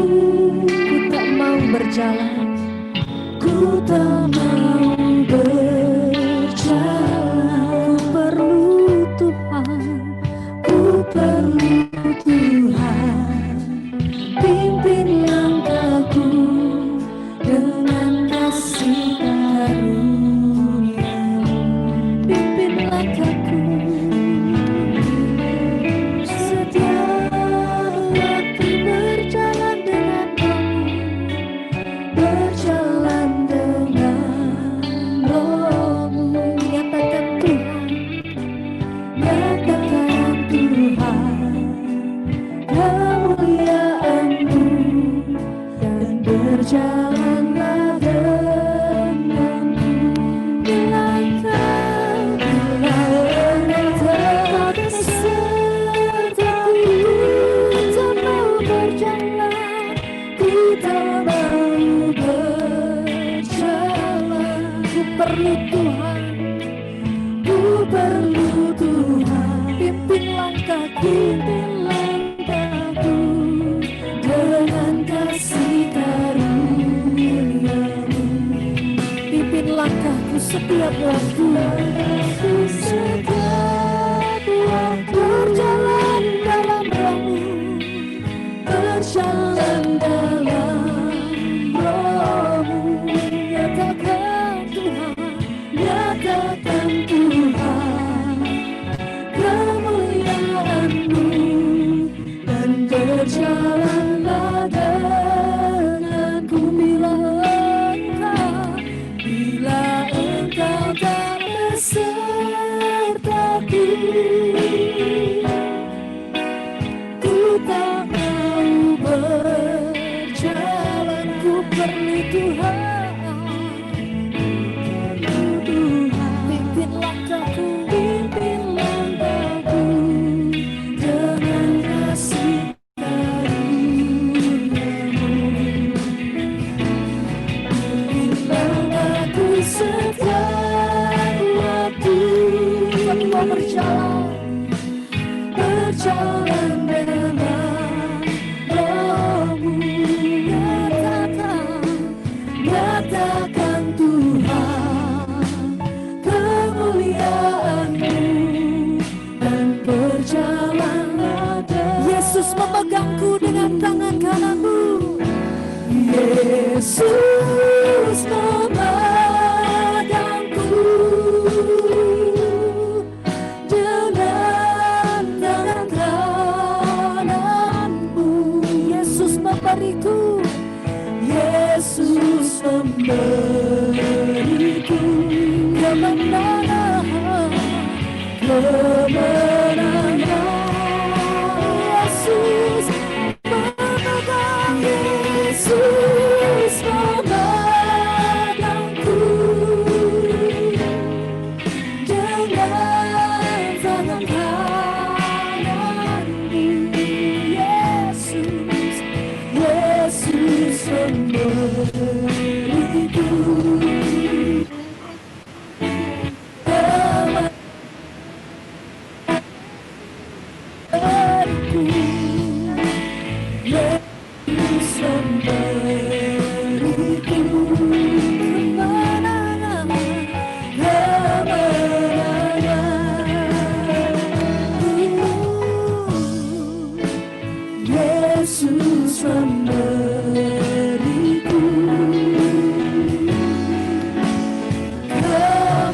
tak mau berjalan, ku tak mau berjalan. Ku perlu Tuhan, ku perlu Tuhan, pimpin langkahku dengan kasih karunia. Pimpin langkahku setiap waktu berjalan denganmu, berjalan dengan rohmu. Nyatakan Tuhan, nyatakan Tuhan kemuliaan-Mu, dan berjalanlah denganku. Bila perlu Tuhan, ku perlu Tuhan, pimpin langkahku dengan kasih karunia-Mu. Pimpin langkahku setiap waktu, berjalan dalam rohmu, berjalan dalam rohmu. Nyatakan Tuhan kemuliaan-Mu, dan berjalanlah denganku. Bila engkau tak besertaku, ku tak aku dengan tangan kananmu. Yesus memegangku dengan tangan kananmu. Yesus memberiku, Yesus memberiku kemenangan, kemenangan. Yesus memegang, Yesus memegangku dengan tangan kananmu. Yesus, Yesus memberiku Yesus memberiku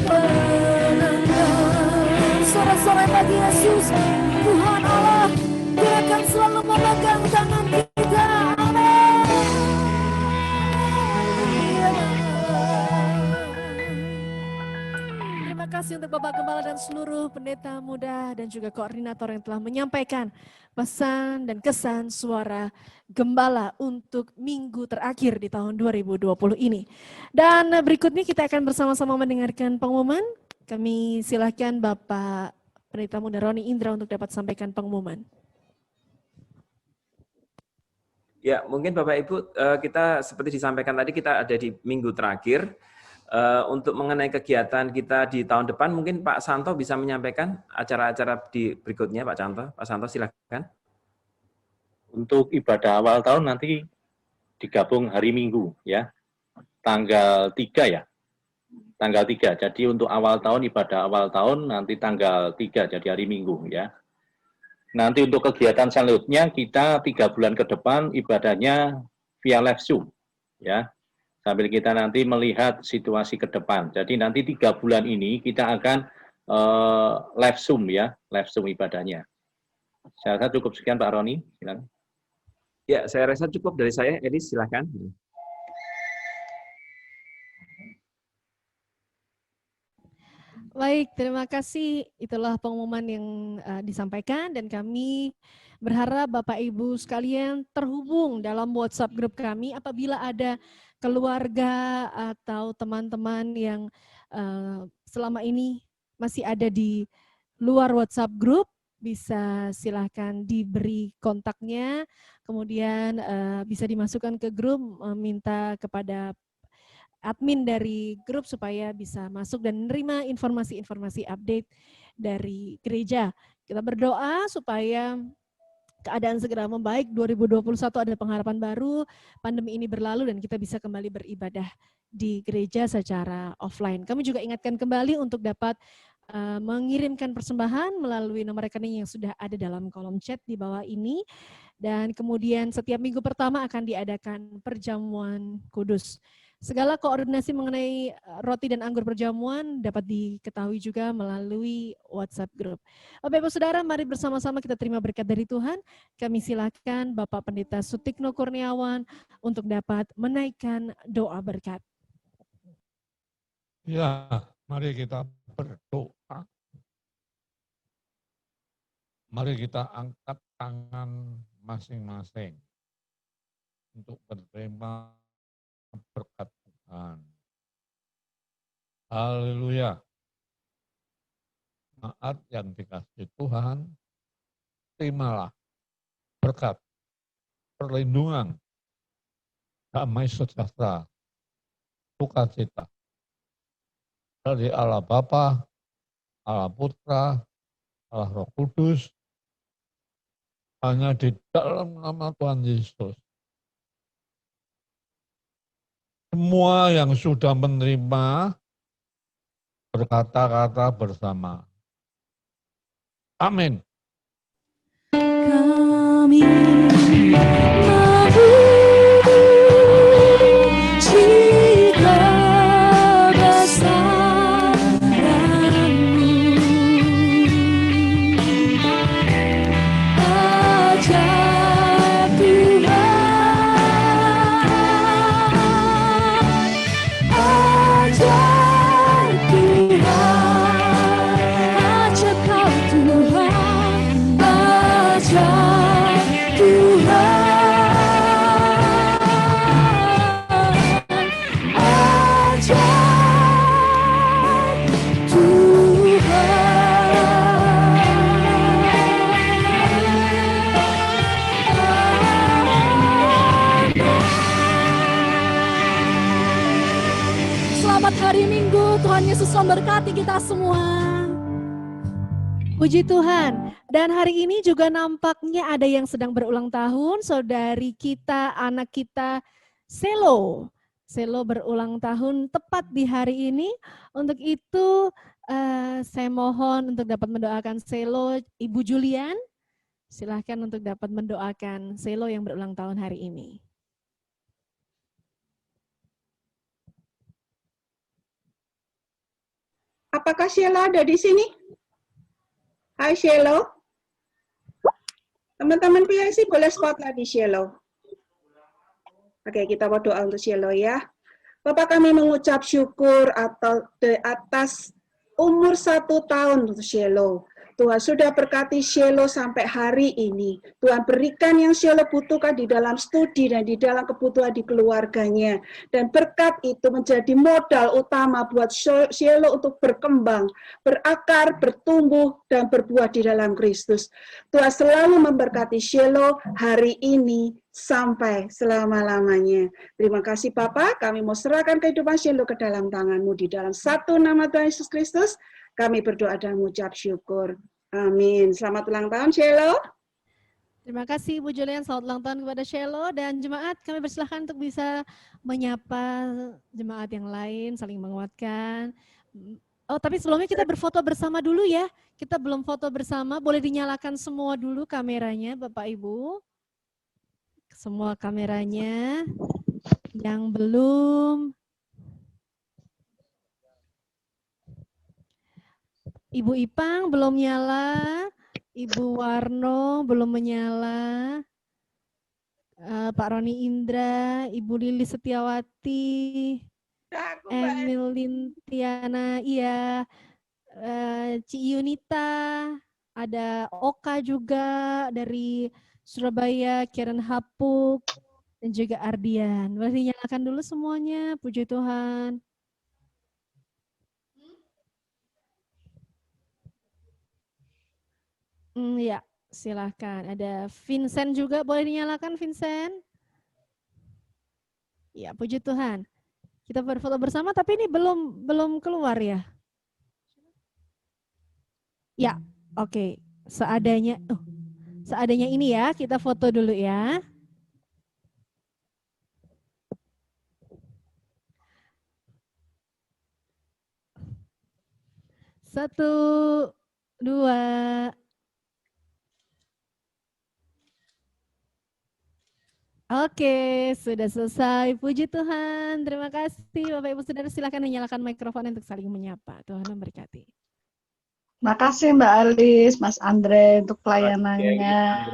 kemenangan. Sorak-sorai bagi Yesus, Tuhan Allah, Dia akan selalu memegang tangan kita. Amin. Terima kasih untuk Bapak Gembala dan seluruh pendeta muda dan juga koordinator yang telah menyampaikan pesan dan kesan suara Gembala untuk minggu terakhir di tahun 2020 ini. Dan berikutnya kita akan bersama-sama mendengarkan pengumuman. Kami silakan Bapak Pendeta Muda Roni Indra untuk dapat sampaikan pengumuman. Ya, mungkin Bapak Ibu, kita seperti disampaikan tadi, kita ada di minggu terakhir. Untuk mengenai kegiatan kita di tahun depan, mungkin Pak Santo bisa menyampaikan acara-acara di berikutnya, Pak Santo. Pak Santo, silakan. Untuk ibadah awal tahun nanti digabung hari Minggu, ya. Tanggal 3 ya. Tanggal 3. Jadi untuk awal tahun, ibadah awal tahun nanti tanggal 3, jadi hari Minggu, ya. Nanti untuk kegiatan selanjutnya kita 3 bulan ke depan ibadahnya via live Zoom, ya. Sambil kita nanti melihat situasi ke depan. Jadi nanti 3 bulan ini kita akan live Zoom ya, live Zoom ibadahnya. Saya rasa cukup sekian Pak Roni. Silakan. Ya, saya rasa cukup dari saya. Edi, silakan. Baik, terima kasih. Itulah pengumuman yang disampaikan dan kami berharap Bapak Ibu sekalian terhubung dalam WhatsApp grup kami apabila ada keluarga atau teman-teman yang selama ini masih ada di luar WhatsApp grup, bisa silahkan diberi kontaknya, kemudian bisa dimasukkan ke grup, minta kepada admin dari grup supaya bisa masuk dan menerima informasi-informasi update dari gereja. Kita berdoa supaya keadaan segera membaik, 2021 ada pengharapan baru, pandemi ini berlalu dan kita bisa kembali beribadah di gereja secara offline. Kami juga ingatkan kembali untuk dapat mengirimkan persembahan melalui nomor rekening yang sudah ada dalam kolom chat di bawah ini. Dan kemudian setiap minggu pertama akan diadakan perjamuan kudus. Segala koordinasi mengenai roti dan anggur perjamuan dapat diketahui juga melalui WhatsApp group. Bapak Ibu Saudara, mari bersama-sama kita terima berkat dari Tuhan. Kami silakan Bapak Pendeta Sutikno Kurniawan untuk dapat menaikkan doa berkat. Ya, mari kita berdoa. Mari kita angkat tangan masing-masing untuk berterima berkat Tuhan. Haleluya. Saat yang dikasih Tuhan, terimalah berkat, perlindungan, damai sejahtera, sukacita dari Allah Bapa, Allah Putra, Allah Roh Kudus, hanya di dalam nama Tuhan Yesus. Semua yang sudah menerima berkata-kata bersama. Amin. Kami Yesus memberkati kita semua. Puji Tuhan. Dan hari ini juga nampaknya ada yang sedang berulang tahun, saudari kita, anak kita, Selo. Selo berulang tahun tepat di hari ini. Untuk itu saya mohon untuk dapat mendoakan Selo, Ibu Julian. Silahkan untuk dapat mendoakan Selo yang berulang tahun hari ini. Apakah Sheila ada di sini? Hai Sheila. Teman-teman PIC boleh spotlight di Sheila. Oke, kita berdoa untuk Sheila ya. Bapak, kami mengucap syukur atas umur 1 tahun untuk Sheila. Tuhan sudah berkati Sheila sampai hari ini. Tuhan berikan yang Sheila butuhkan di dalam studi dan di dalam kebutuhan di keluarganya. Dan berkat itu menjadi modal utama buat Sheila untuk berkembang, berakar, bertumbuh, dan berbuah di dalam Kristus. Tuhan selalu memberkati Sheila hari ini sampai selama-lamanya. Terima kasih Bapak, kami mau serahkan kehidupan Sheila ke dalam tangan-Mu. Di dalam satu nama Tuhan Yesus Kristus, kami berdoa dan mengucap syukur. Amin. Selamat ulang tahun, Sheila. Terima kasih Ibu Julian, selamat ulang tahun kepada Sheila. Dan jemaat, kami persilahkan untuk bisa menyapa jemaat yang lain, saling menguatkan. Oh, tapi sebelumnya kita berfoto bersama dulu ya. Kita belum foto bersama, boleh dinyalakan semua dulu kameranya, Bapak Ibu. Semua kameranya. Yang belum. Ibu Ipang belum nyala, Ibu Warno belum menyala, Pak Roni Indra, Ibu Lili Setiawati, Emil Lintiana, iya, Ci Yunita, ada Oka juga dari Surabaya, Karen Hapuk, dan juga Ardian. Boleh dinyalakan dulu semuanya, puji Tuhan. Ya, silahkan. Ada Vincent juga, boleh dinyalakan Vincent? Ya, puji Tuhan. Kita berfoto bersama, tapi ini belum keluar ya? Ya, oke. Seadanya ini ya, kita foto dulu ya. Satu, dua. Oke, sudah selesai. Puji Tuhan. Terima kasih Bapak Ibu Saudara. Silakan menyalakan mikrofon untuk saling menyapa. Tuhan memberkati. Makasih Mbak Alis, Mas Andre untuk pelayanannya.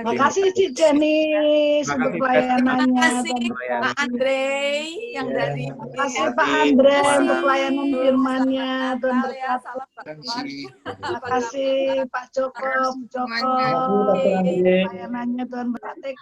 Makasih Cik Jenis untuk pelayanannya. Pak Andre yang dari Makasih Pak Andre untuk pelayanan firman-Nya. Tuhan berkati. Makasih Pak Joko, pelayanannya Tuhan berkati.